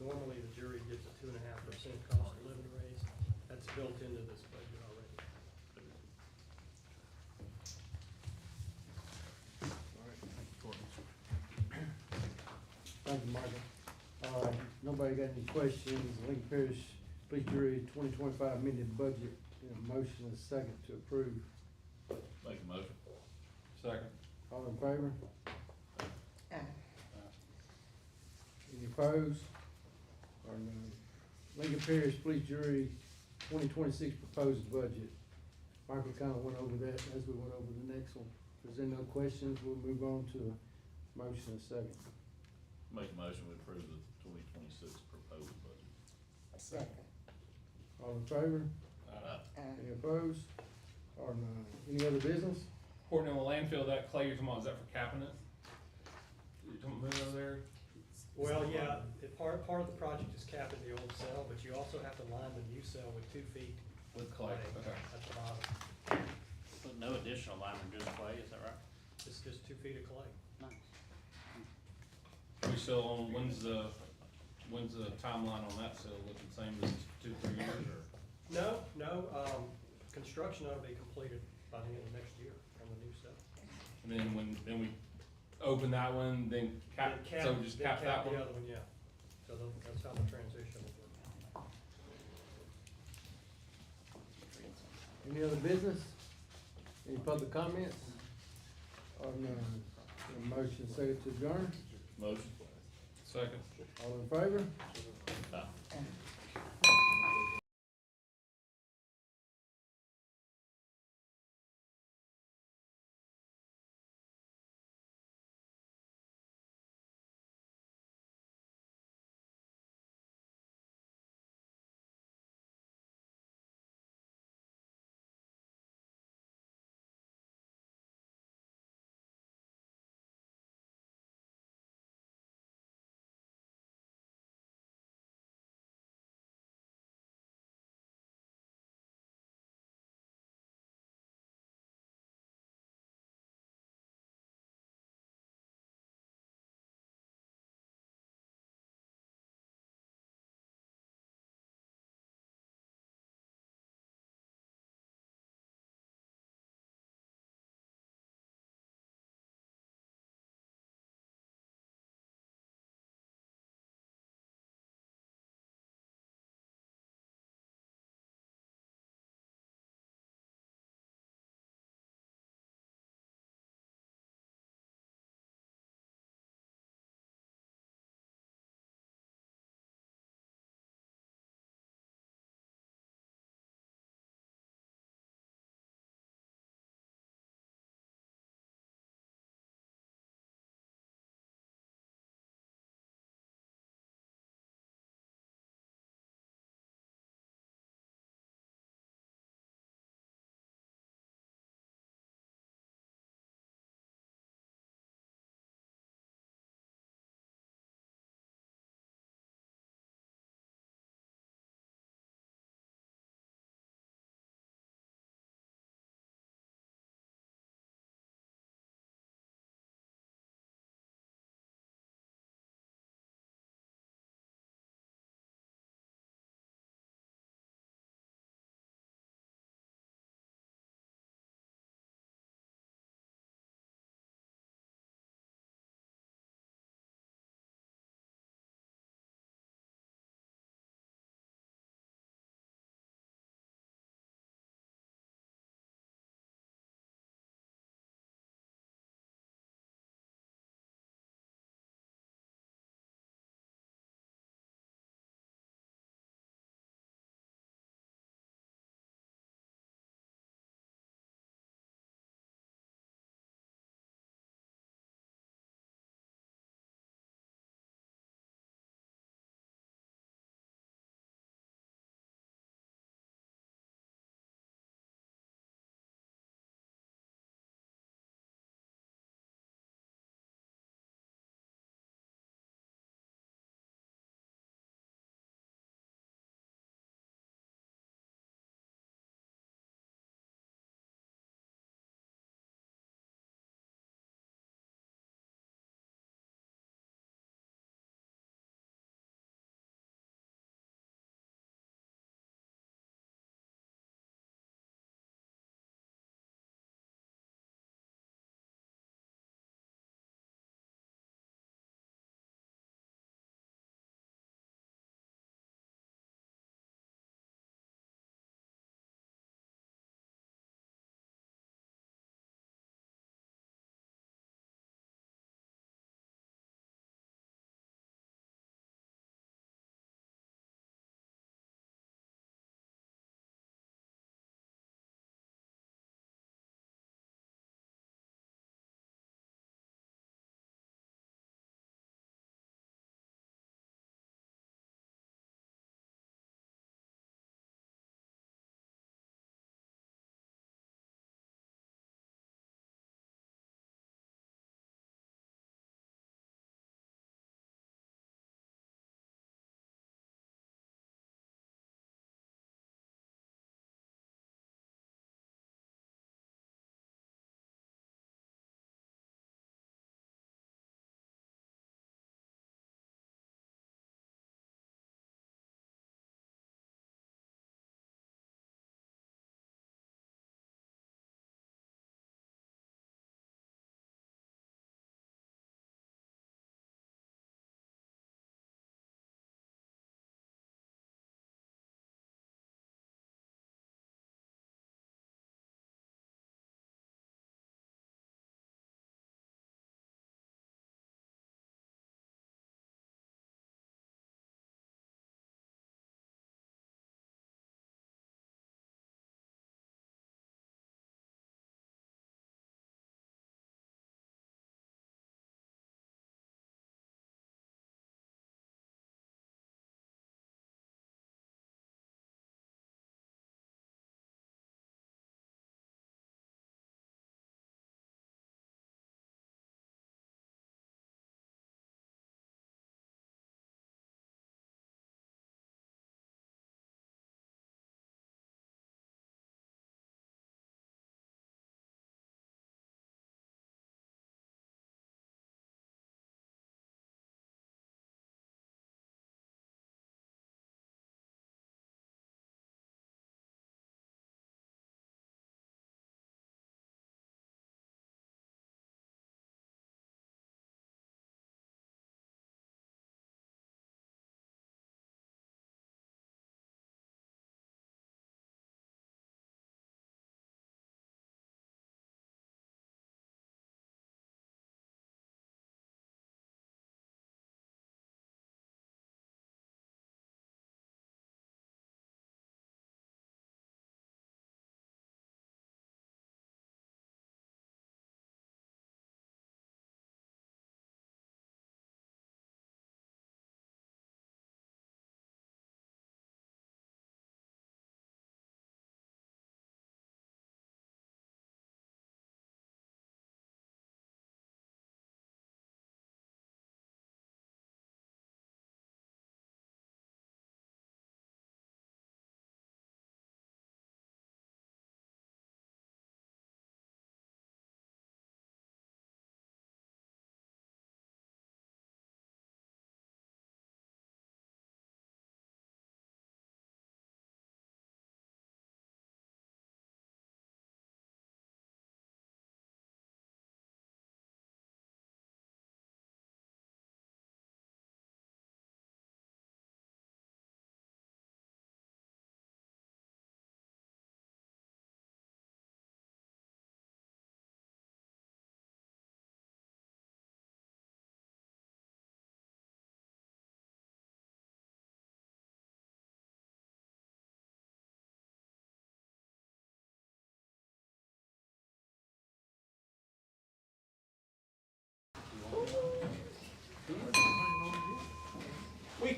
normally the jury gets a 2.5% cost of living raise. That's built into this budget already. Thank you, Michael. Nobody got any questions? Lincoln Parish Police Jury 2025 amended budget, motion and second to approve. Make a motion. Second. All in favor? Any opposed? Or none? Lincoln Parish Police Jury 2026 proposed budget. Michael kinda went over that as we went over the next one. If there's any no questions, we'll move on to a motion and second. Make a motion, we approve the 2026 proposed budget. Second. All in favor? Any opposed? Or none? Any other business? Courtney, on the landfill, that clay you're talking about, is that for capping it? You talking about over there? Well, yeah, part of the project is capping the old cell, but you also have to line the new cell with 2 feet With clay, okay. at the bottom. But no additional liner, just clay, is that right? It's just 2 feet of clay. Nice. Are we still on, when's the timeline on that still looking the same as 2-3 years, or? No, construction ought to be completed by the end of next year on the new cell. And then then we open that one, then cap, so we just Then cap that one? the other one, yeah. So that's how the transition will work. Any other business? Any public comments? Or none? A motion second to adjourn? Motion. Second. All in favor?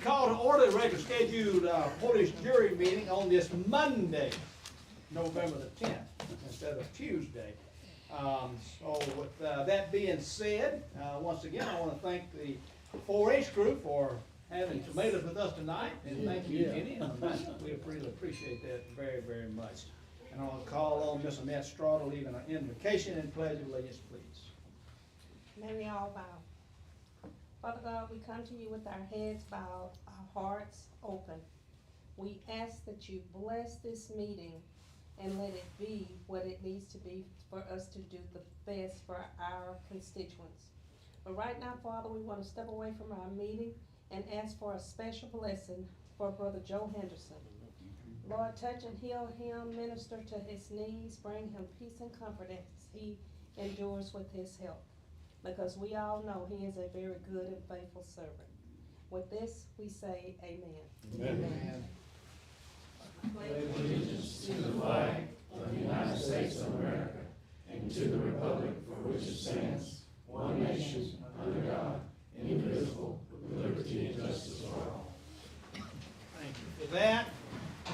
call to order the regular scheduled Polish jury meeting on this Monday, November the 10th, instead of Tuesday. So with that being said, once again, I want to thank the 4-H group for having tomatoes with us tonight, and thank you, Jenny and Amanda. We really appreciate that very, very much. And I want to call on Miss Annette Straw to lead an invocation and pledge of allegiance, please. May we all bow. Father God, we come to you with our heads bowed, our hearts open. We ask that you bless this meeting and let it be what it needs to be for us to do the best for our constituents. But right now, Father, we want to step away from our meeting and ask for a special blessing for Brother Joe Henderson. Lord, touch and heal him, minister to his needs, bring him peace and comfort as he endures with his help. Because we all know he is a very good and faithful servant. With this, we say amen. Amen. Allegiance to the flag of the United States of America and to the republic for which it stands, one nation, under God, indivisible, with liberty and justice for all. Thank you for that.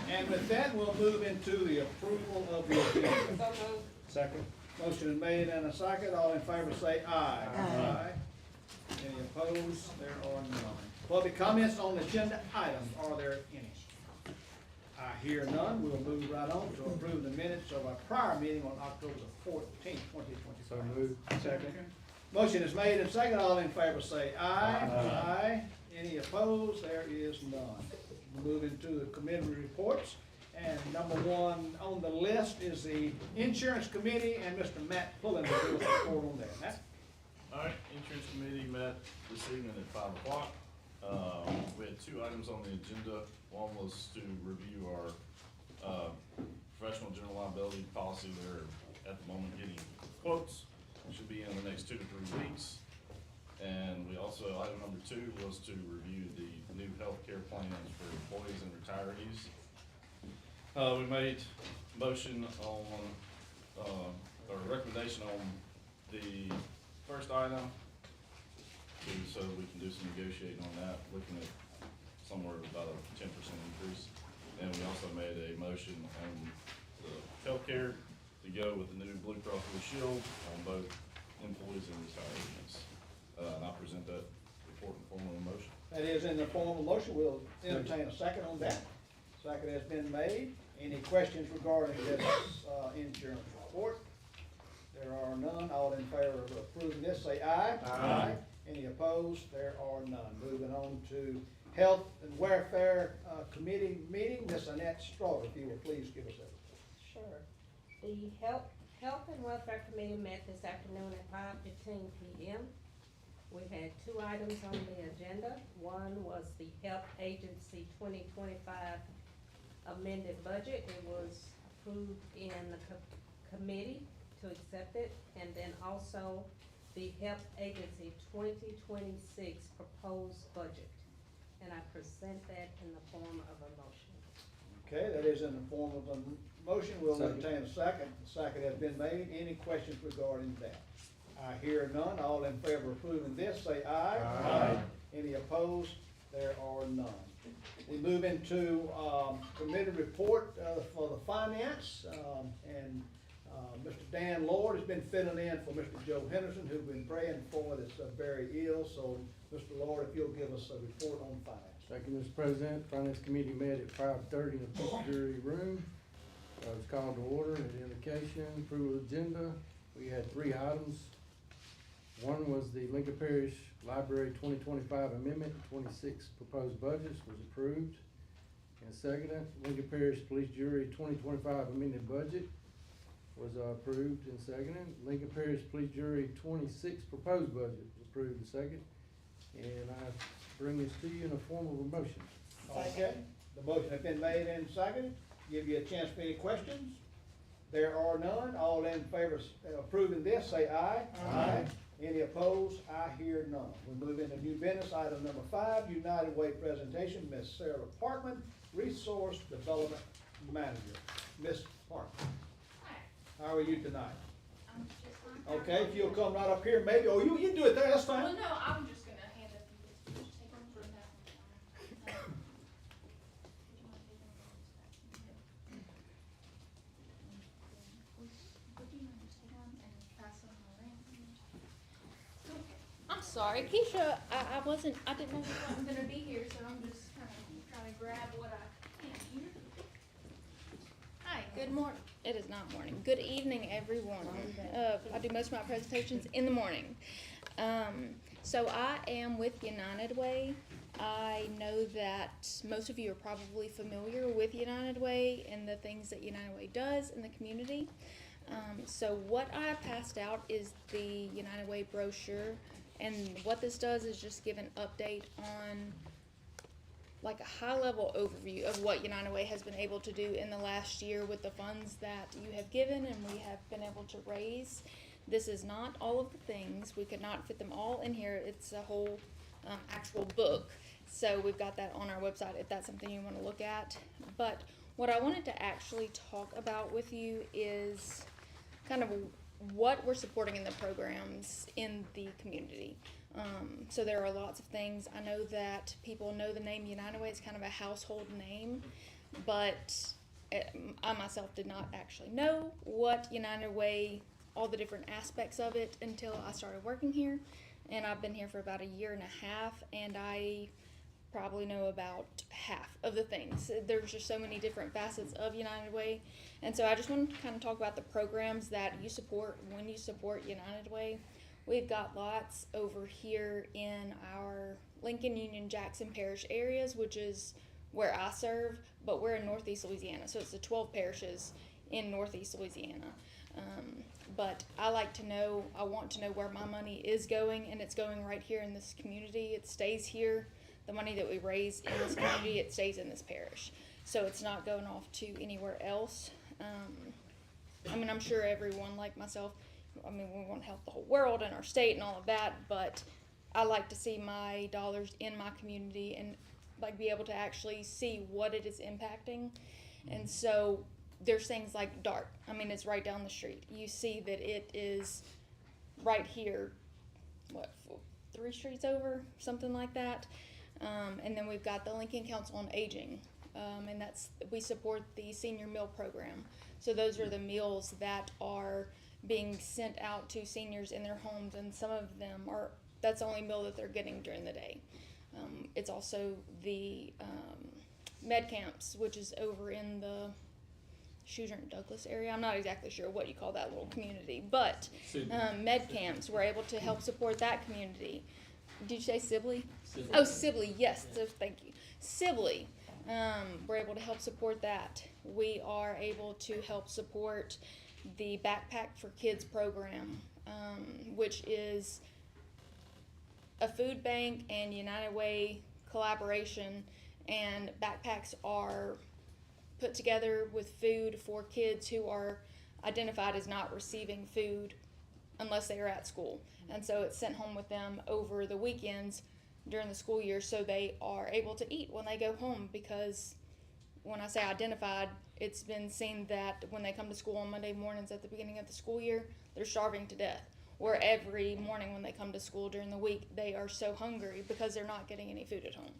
And with that, we'll move into the approval of the agenda. So moved. Second. Motion is made and a second. All in favor say aye. Aye. Any opposed? There are none. Public comments on agenda items, are there any? I hear none. We'll move right on to approve the minutes of our prior meeting on October the 14th, 2025. So moved. Second. Motion is made and second. All in favor say aye. Aye. Any opposed? There is none. Moving to the committee reports. And number one on the list is the Insurance Committee, and Mr. Matt Pullen will do a report on that. Matt? All right, Insurance Committee met this evening at 5 o'clock. We had two items on the agenda. One was to review our professional general liability policy. They're at the moment getting quotes. Should be in the next 2 to 3 weeks. And we also, item number 2 was to review the new healthcare plans for employees and retirees. We made motion on, or recommendation on the first item, so we can do some negotiating on that, looking at somewhere about a 10% increase. And we also made a motion on the healthcare to go with the new Blue Cross Blue Shield on both employees and retirees. And I'll present that report in form of a motion. That is in the form of motion. We'll entertain a second on that. Second has been made. Any questions regarding this insurance report? There are none. All in favor of approving this, say aye. Aye. Any opposed? There are none. Moving on to Health and Welfare Committee meeting. Ms. Annette Straw, if you will please give us a. Sure. The Health and Welfare Committee met this afternoon at 5:15 p.m. We had 2 items on the agenda. One was the Health Agency 2025 amended budget. It was approved in the committee to accept it. And then also the Health Agency 2026 proposed budget. And I present that in the form of a motion. Okay, that is in the form of a motion. We'll Second. entertain a second. The second has been made. Any questions regarding that? I hear none. All in favor of approving this, say aye. Aye. Any opposed? There are none. We move into committee report for the finance, and Mr. Dan Lord has been filling in for Mr. Joe Henderson, who's been praying for, that's very ill. So, Mr. Lord, if you'll give us a report on finance. Thank you, Mr. President. Finance Committee met at 5:30 in the jury room. It was called to order, an indication, approval of agenda. We had 3 items. One was the Lincoln Parish Library 2025 Amendment, 26 proposed budgets was approved. And second, Lincoln Parish Police Jury 2025 amended budget was approved and seconded. Lincoln Parish Police Jury 26 proposed budget was approved and second. And I bring this to you in the form of a motion. Okay, the motion has been made and seconded. Give you a chance for any questions. There are none. All in favor of approving this, say aye. Aye. Any opposed? I hear none. We move into new business. Item number 5, United Way presentation. Ms. Sarah Parkman, Resource Development Manager. Ms. Parkman, Hi, how are you tonight? I'm just fine. Okay, if you'll come right up here, maybe, oh, you do it there, that's Well, fine. no, I'm just gonna hand up you this, just take one for that one. Sorry, Keisha, I didn't know you wasn't gonna be here, so I'm just kind of trying to grab what I can here. Hi, good morning. It is not morning. Good evening, everyone. I do most of my presentations in the morning. So I am with United Way. I know that most of you are probably familiar with United Way and the things that United Way does in the community. So what I passed out is the United Way brochure, and what this does is just give an update on like a high-level overview of what United Way has been able to do in the last year with the funds that you have given and we have been able to raise. This is not all of the things. We could not fit them all in here. It's a whole actual book. So we've got that on our website if that's something you want to look at. But what I wanted to actually talk about with you is kind of what we're supporting in the programs in the community. So there are lots of things. I know that people know the name United Way. It's kind of a household name, but I myself did not actually know what United Way, all the different aspects of it until I started working here. And I've been here for about a year and a half, and I probably know about half of the things. There's just so many different facets of United Way. And so I just wanted to kind of talk about the programs that you support when you support United Way. We've got lots over here in our Lincoln, Union, Jackson Parish areas, which is where I serve, but we're in Northeast Louisiana. So it's the 12 parishes in Northeast Louisiana. But I want to know where my money is going, and it's going right here in this community. It stays here. The money that we raise in this community, it stays in this parish. So it's not going off to anywhere else. I'm sure everyone like myself, we want to help the whole world and our state and all of that, but I like to see my dollars in my community and like be able to actually see what it is impacting. And so there's things like DART. It's right down the street. You see that it is right here, 3 streets over, something like that. And then we've got the Lincoln Council on Aging, and we support the senior meal program. So those are the meals that are being sent out to seniors in their homes, and some of them that's the only meal that they're getting during the day. It's also the med camps, which is over in the Schuster and Douglas area. I'm not exactly sure what you call that little community, but med camps, we're able to help support that community. Did you say Sibley? Sibley. Oh, Sibley, yes, so thank you. Sibley, we're able to help support that. We are able to help support the Backpack for Kids program, which is a food bank and United Way collaboration, and backpacks are put together with food for kids who are identified as not receiving food unless they are at school. And so it's sent home with them over the weekends during the school year so they are able to eat when they go home, because when I say identified, it's been seen that when they come to school on Monday mornings at the beginning of the school year, they're starving to death. Or every morning when they come to school during the week, they are so hungry because they're not getting any food at home.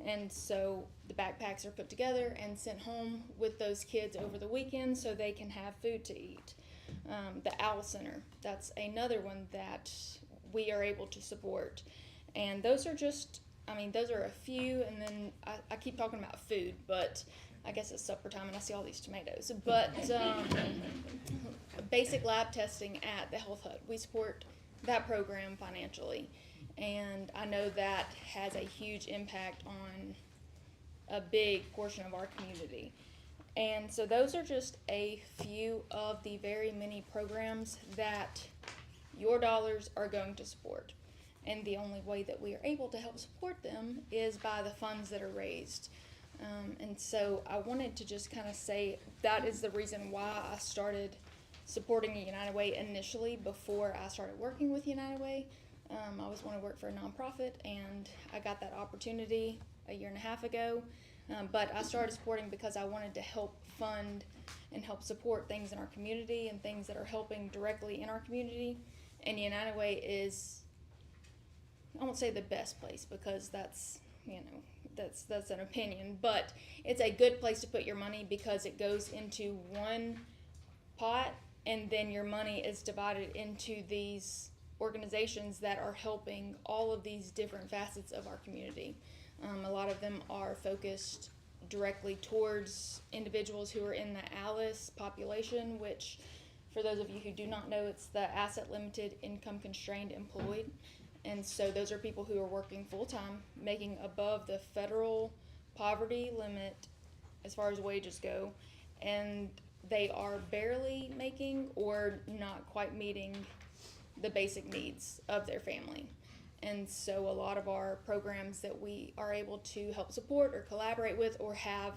And so the backpacks are put together and sent home with those kids over the weekend so they can have food to eat. The OWL Center, that's another one that we are able to support. And those are just, those are a few, and then I keep talking about food, but I guess it's supper time and I see all these tomatoes. But basic lab testing at the Health Hut, we support that program financially. And I know that has a huge impact on a big portion of our community. And so those are just a few of the very many programs that your dollars are going to support. And the only way that we are able to help support them is by the funds that are raised. And so I wanted to just kind of say that is the reason why I started supporting United Way initially before I started working with United Way. I always wanted to work for a nonprofit, and I got that opportunity a year and a half ago. But I started supporting because I wanted to help fund and help support things in our community and things that are helping directly in our community. And United Way is, I won't say the best place because that's an opinion, but it's a good place to put your money because it goes into one pot and then your money is divided into these organizations that are helping all of these different facets of our community. A lot of them are focused directly towards individuals who are in the ALICE population, which, for those of you who do not know, it's the Asset Limited Income Constrained Employed. And so those are people who are working full-time, making above the federal poverty limit as far as wages go, and they are barely making or not quite meeting the basic needs of their family. And so a lot of our programs that we are able to help support or collaborate with or have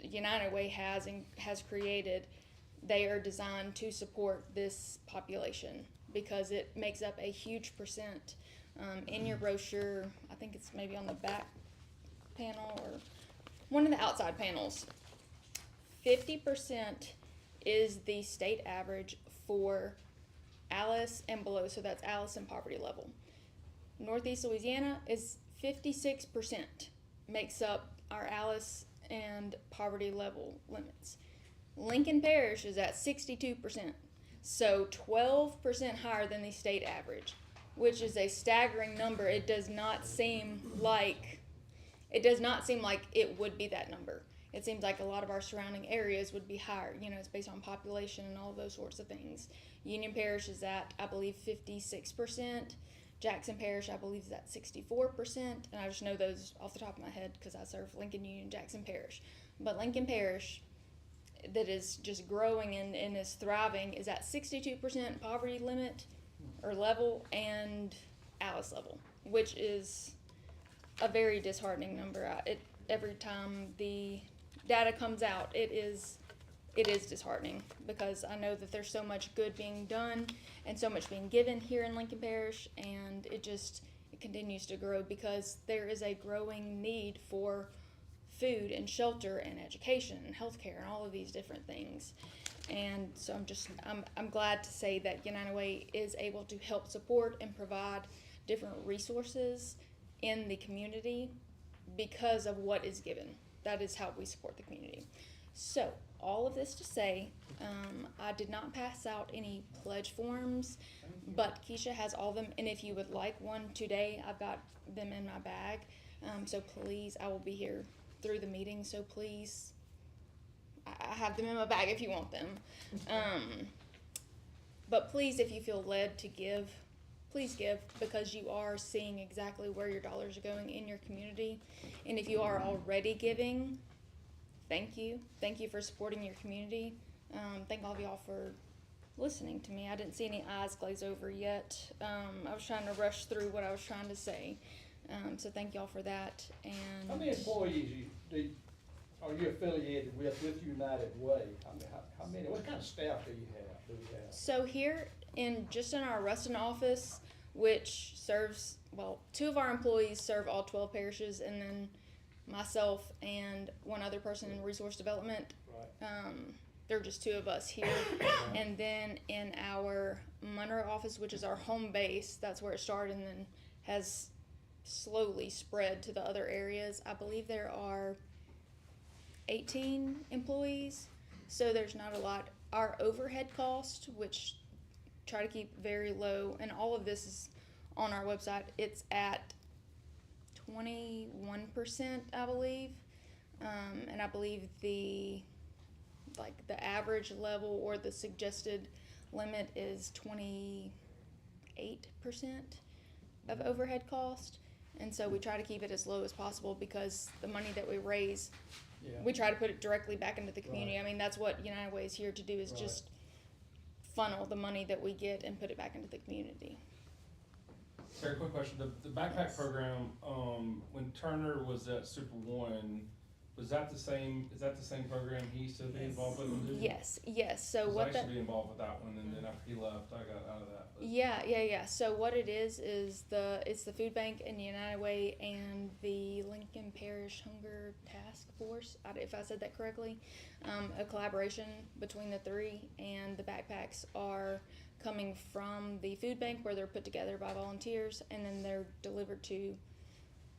United Way has created, they are designed to support this population because it makes up a huge percent. In your brochure, I think it's maybe on the back panel or one of the outside panels, 50% is the state average for ALICE and below, so that's ALICE and poverty level. Northeast Louisiana is 56%, makes up our ALICE and poverty level limits. Lincoln Parish is at 62%, so 12% higher than the state average, which is a staggering number. It does not seem like it would be that number. It seems like a lot of our surrounding areas would be higher. You know, it's based on population and all those sorts of things. Union Parish is at, I believe, 56%. Jackson Parish, I believe, is at 64%. And I just know those off the top of my head because I serve Lincoln Union, Jackson Parish. But Lincoln Parish, that is just growing and is thriving, is at 62% poverty limit or level and ALICE level, which is a very disheartening number. Every time the data comes out, it is disheartening because I know that there's so much good being done and so much being given here in Lincoln Parish, and it continues to grow because there is a growing need for food and shelter and education and healthcare and all of these different things. And so I'm glad to say that United Way is able to help support and provide different resources in the community because of what is given. That is how we support the community. So all of this to say, I did not pass out any pledge forms, but Keisha has all of them, and if you would like one today, I've got them in my bag. So please, I will be here through the meeting, so please, I have them in my bag if you want them. But please, if you feel led to give, please give, because you are seeing exactly where your dollars are going in your community. And if you are already giving, thank you. Thank you for supporting your community. Thank all of y'all for listening to me. I didn't see any eyes glaze over yet. I was trying to rush through what I was trying to say. So thank y'all for that. And How many employees are you affiliated with United Way? How many, what kind of staff do you have? So here in our Ruston office, which serves, well, 2 of our employees serve all 12 parishes, and then myself and one other person in resource development. Right. There are just 2 of us here. And then in our Monroe office, which is our home base, that's where it started and then has slowly spread to the other areas. I believe there are 18 employees, so there's not a lot. Our overhead cost, which try to keep very low, and all of this is on our website, it's at 21%, I believe. And I believe the average level or the suggested limit is 28% of overhead cost. And so we try to keep it as low as possible because the money that we raise, we try to put it directly back into the community. Right. I mean, that's what United Way is here to do, is Right. just funnel the money that we get and put it back into the community. Sarah, quick question. The backpack program, when Turner was at Super One, is that the same program he used to be involved with? Yes. So I what used that, to be involved with that one, and then after he left, I got out of that. But yeah. So what it is it's the Food Bank and the United Way and the Lincoln Parish Hunger Task Force, if I said that correctly, a collaboration between the 3, and the backpacks are coming from the food bank where they're put together by volunteers, and then they're delivered to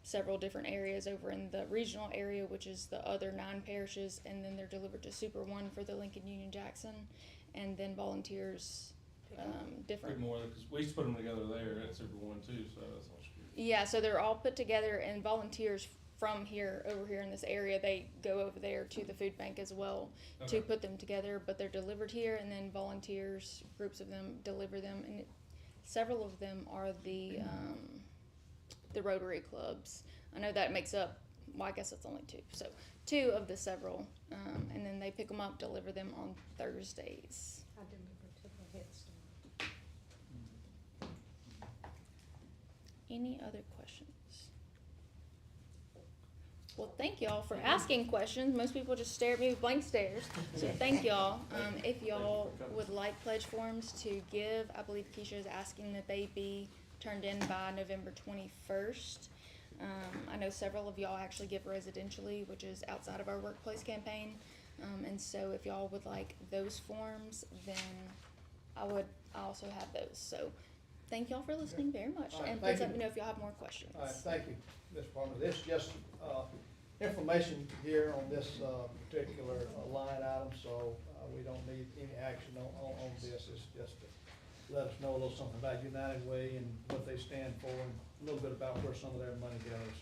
several different areas over in the regional area, which is the other 9 parishes, and then they're delivered to Super One for the Lincoln Union Jackson, and then volunteers Put different. more, because we used to put them together there at Super One too, so that's all screwed. Yeah, so they're all put together, and volunteers from here, over here in this area, they go over there to the food bank as well to Okay. put them together, but they're delivered here, and then volunteers, groups of them deliver them, and several of them are the Rotary clubs. I know that makes up, well, I guess it's only two, so two of the several, and then they pick them up, deliver them on Thursdays. I deliver to the Head Start. Any other questions? Well, thank y'all for asking questions. Most people just stare at me with blank stares. So thank y'all. If y'all would like pledge forms to give, I believe Keisha is asking that they be turned in by November 21st. I know several of y'all actually give residentially, which is outside of our workplace campaign. And so if y'all would like those forms, then I also have those. So thank y'all for listening very much. All right, And thank please let you. me know if y'all have more questions. All right, thank you, Ms. Palmer. This is just, information here on this, particular line item, so, we don't need any action on this. It's just to let us know a little something about United Way and what they stand for, and a little bit about where some of their money goes.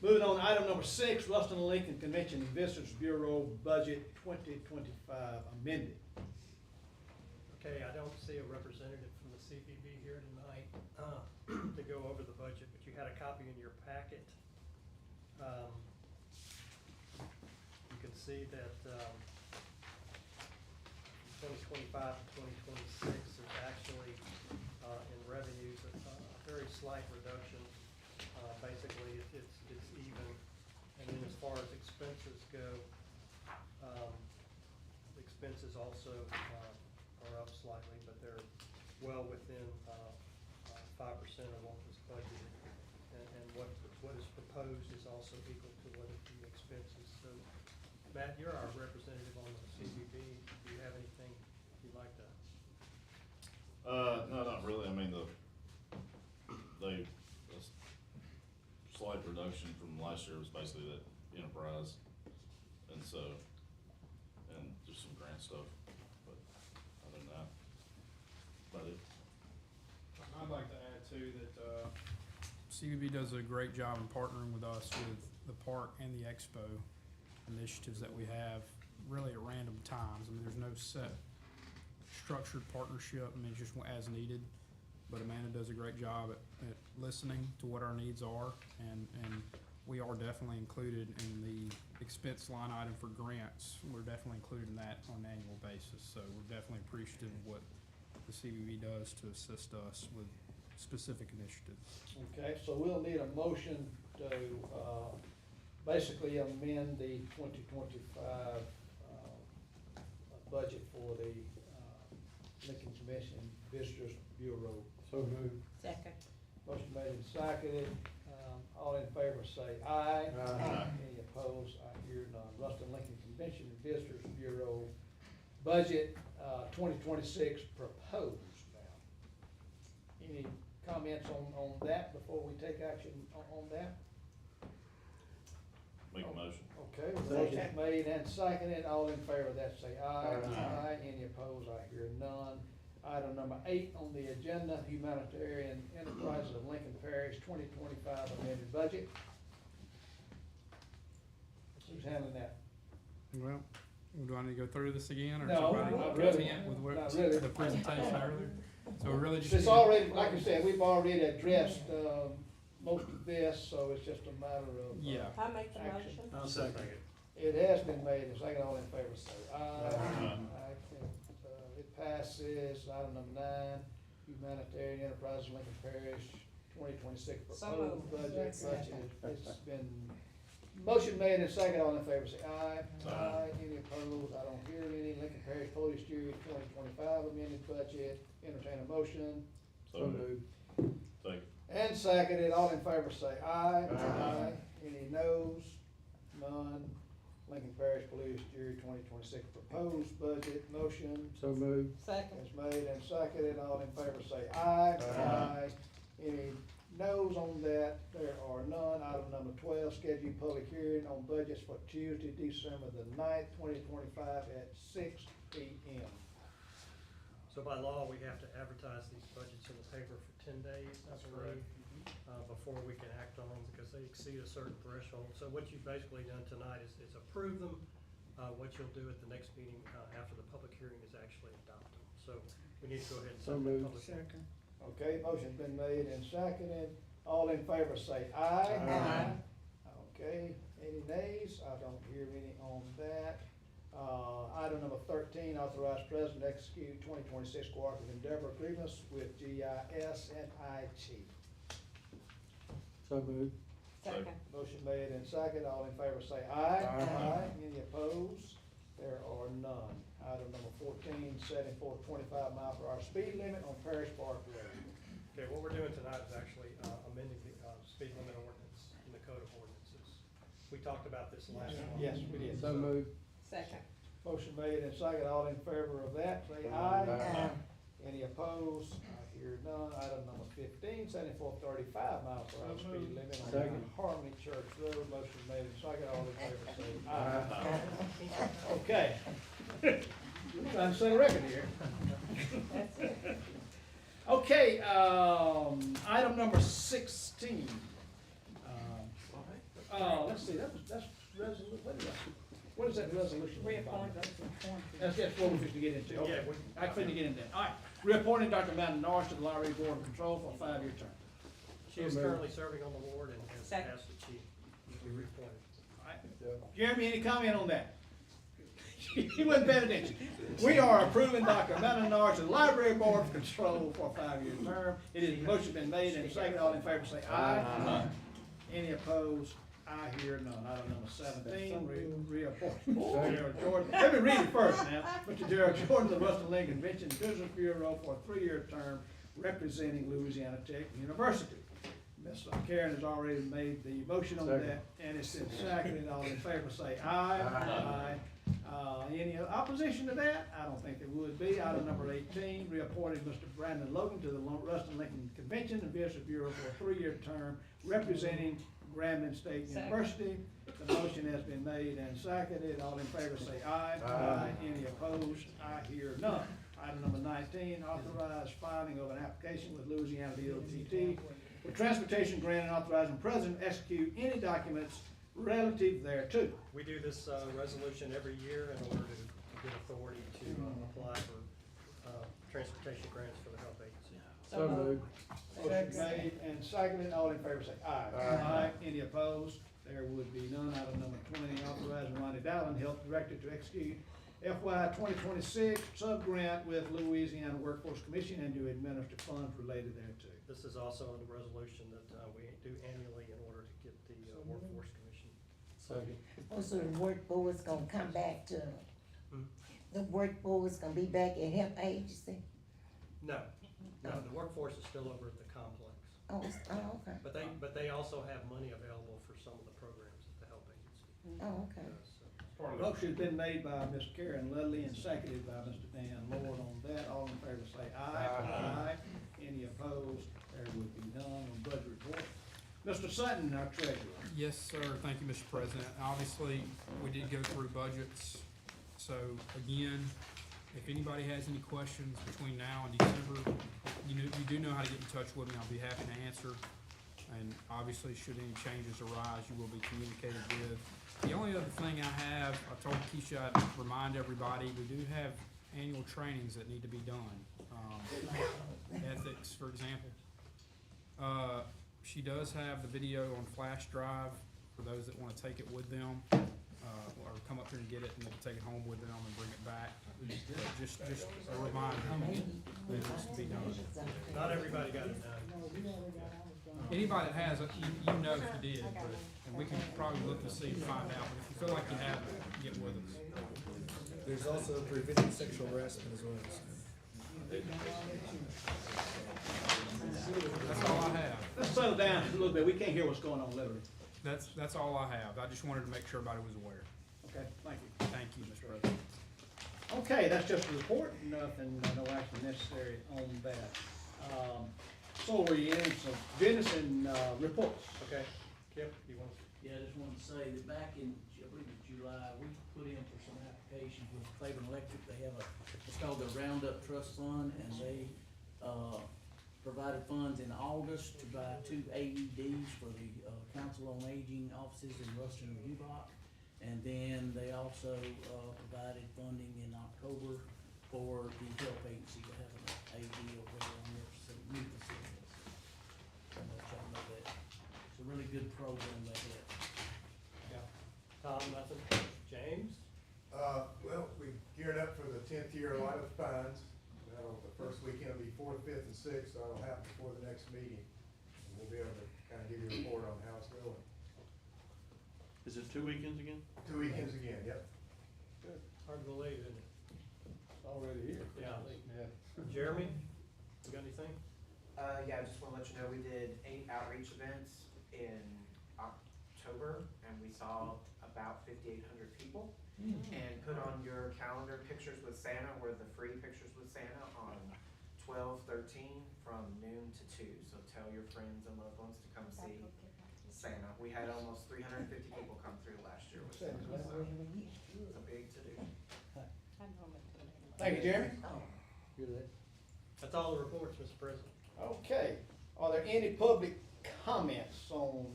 Moving on, item number 6, Ruston and Lincoln Convention and Visitors Bureau Budget 2025 amended. Okay, I don't see a representative from the CVB here tonight, to go over the budget, but you had a copy in your packet. You can see that, 2025 to 2026 is actually, in revenues, a very slight reduction. Basically, it's even. And then as far as expenses go, expenses also, are up slightly, but they're well within, 5% of what was budgeted. And what is proposed is also equal to what the expenses. So, Matt, you're our representative on the CBB. Do you have anything you'd like to? No, not really. I mean, a slight reduction from last year was basically that enterprise, and so, and just some grant stuff, but other than that, about it. I'd like to add too that, CVB does a great job in partnering with us with the park and the expo initiatives that we have really at random times. I mean, there's no set structured partnership. I mean, it's just as needed. But Amanda does a great job at listening to what our needs are, and we are definitely included in the expense line item for grants. We're definitely included in that on an annual basis, so we're definitely appreciative of what the CVB does to assist us with specific initiatives. Okay, so we'll need a motion to, basically amend the 2025, budget for the, Lincoln Convention Visitors Bureau. So moved. Second. Motion made and seconded. All in favor say aye. Aye. Any opposed? I hear none. Ruston Lincoln Convention and Visitors Bureau Budget, 2026 proposed now. Any comments on that before we take action on that? Make a motion. Okay, motion made and seconded. All in favor of that say aye. Aye. Any opposed? I hear none. Item number 8 on the agenda, Humanitarian Enterprises of Lincoln Parish 2025 amended budget. Who's handling that? Well, do I need to go through this again, or No, somebody not really. content with what, Not really. the presentation earlier? So we're really just. It's already, like I said, we've already addressed, most of this, so it's just a matter of. Yeah. I make the Action. motion. I'll second it. It has been made, and second, all in favor say aye. Aye. It passes. Item number 9, Humanitarian Enterprises Lincoln Parish 2026 So proposed moved. budget. Second. It's been, motion made and second, all in favor say aye. Aye. Any opposed? I don't hear any. Lincoln Parish Police Jury 2025 amended budget. Entertain a motion. So moved. Second. And seconded, all in favor say aye. Aye. Any noes? None. Lincoln Parish Police Jury 2026 proposed budget motion So moved. Second. is made and seconded, all in favor say aye. Aye. Any noes on that? There are none. Item number 12, scheduled public hearing on budgets for Tuesday, December the 9th, 2025 at 6 p.m. So by law, we have to advertise these budgets in the paper for 10 days, I believe, before we can act on them, because they exceed a certain threshold. So what you've basically done tonight is approve them. What you'll do at the next meeting, after the public hearing, is actually adopt them. So we need to go ahead and So set the moved. public hearing. Okay, motion's been made and seconded. All in favor say aye. Aye. Okay, any nays? I don't hear any on that. Item number 13, authorize president to execute 2026 cooperative endeavor agreements with GIS and IT. So moved. Second. Motion made and seconded. All in favor say aye. Aye. Any opposed? There are none. Item number 14, setting forth 25-mile-per-hour speed limit on Parish Park Road. Okay, what we're doing tonight is actually amending the speed limit ordinance in the code of ordinances. We talked about this last month. Yes, we did. So moved. Second. Motion made and seconded. All in favor of that, say aye. Aye. Any opposed? I hear none. Item number 15, setting forth 35-mile-per-hour speed limit on Second. Harmony Church Road. Motion made and seconded. All in favor say aye. Okay. We're trying to set a record here. That's it. Okay, item number 16. Let's see, that's resolution, what is that resolution? Reappoint those That's what we're fixing to get into. Okay. Yeah, I couldn't get into that. All right, reappointing Dr. Amanda Norris to the Library Board of Control for a 5-year term. She is currently serving on the board and has Second. asked that she be reappointed. All right. Jeremy, any comment on that? He wasn't paying attention. We are approving Dr. Amanda Norris to the Library Board of Control for a 5-year term. It is, motion been made and seconded. All in favor say aye. Aye. Any opposed? I hear none. Item number 17, reappointment. Gerald Jordan. Let me read it first now. Mr. Gerald Jordan to the Western Lincoln Convention Business Bureau for a 3-year term representing Louisiana Tech University. Ms. Karen has already made the motion on Second. that, and it's been seconded. All in favor say aye. Aye. Any opposition to that? I don't think there would be. Item number 18, reappointing Mr. Brandon Logan to the Western Lincoln Convention and Business Bureau for a 3-year term representing Grambling State Second. University. The motion has been made and seconded. All in favor say aye. Aye. Any opposed? I hear none. Item number 19, authorize filing of an application with Louisiana DOT for transportation grant and authorizing president to execute any documents relative thereto. We do this resolution every year in order to get authority to apply for transportation grants for the health agency. So moved. Motion made and seconded. All in favor say aye. Aye. Any opposed? There would be none. Item number 20, authorizing Ronnie Dowling, Health Director, to execute FY 2026 sub-grant with Louisiana Workforce Commission and to administer funds related thereto. This is also a resolution that we do annually in order to get the Workforce Commission. Second. Oh, so the work board's gonna come back to, Hmm? the work board's gonna be back at health agency? No, the workforce is still over at the complex. Oh, okay, But they also have money available for some of the programs at the health agency. oh, okay. Motion's been made by Ms. Karen Ludley and seconded by Mr. Dan Lord on that. All in favor say aye. Aye. Any opposed? There would be none on budget report. Mr. Sutton, our treasurer. Yes, sir. Thank you, Mr. President. Obviously, we did go through budgets. So again, if anybody has any questions between now and December, you do know how to get in touch with me. I'll be happy to answer. And obviously, should any changes arise, you will be communicated with. The only other thing I have, I told Keisha I'd remind everybody, we do have annual trainings that need to be done. Ethics, for example. She does have the video on flash drive for those that wanna take it with them, or come up here and get it and then take it home with them and bring it back. But just a reminder that it needs to be done. Not everybody got it done. Anybody that has it, you know if you did, but, and we can probably look and see and find out, but if you feel like you have it, get with us. There's also preventing sexual harassment as well. That's all I have. Let's settle down a little bit. We can't hear what's going on literally. That's all I have. I just wanted to make sure everybody was aware. Okay, thank you. Thank you, Mr. President. Okay, that's just a report. Nothing, no action necessary on that. So we're in some business and reports. Okay, Kip, you want? Yeah, I just wanted to say that back in, I believe it's July, we put in for some applications application with Claiborne Electric. They have it's called the Roundup Trust Fund, and they, provided funds in August to buy 2 AEDs for the, Council on Aging offices in Ruston and Ubach. And then they also, provided funding in October for the health agency to have an AED over there on their new facilities. I don't know if y'all know that. It's a really good program they have. Yeah. Tom, nothing? James? Well, we geared up for the 10th year of Light of the Pines. The first weekend will be 4th, 5th, and 6th, so that'll happen before the next meeting. And we'll be able to kind of give you a report on how it's going. Is it 2 weekends again? 2 weekends again, yep. Good. Hard to believe, isn't it? It's already here. Yeah. Yeah. Jeremy, you got anything? Yeah, I just wanna let you know, we did 8 outreach events in October, and we saw about 5,800 people. And put on your calendar pictures with Santa, were the free pictures with Santa on 12/13 from noon to 2. So tell your friends and loved ones to come see Santa. We had almost 350 people come through last year with Santa, so it's a big to-do. Thank you, Jeremy. That's all the reports, Mr. President. Okay, are there any public comments on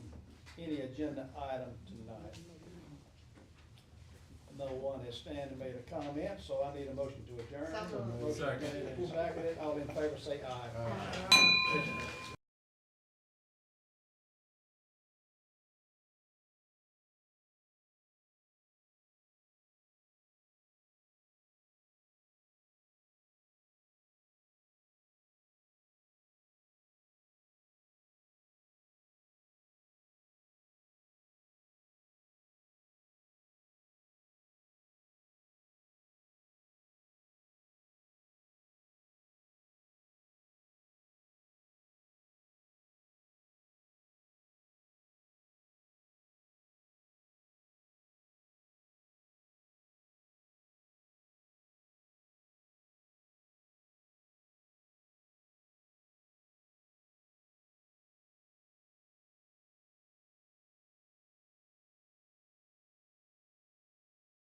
any agenda item tonight? No one has stand and made a comment, so I need a motion to adjourn. Motion made and seconded. All in favor say aye.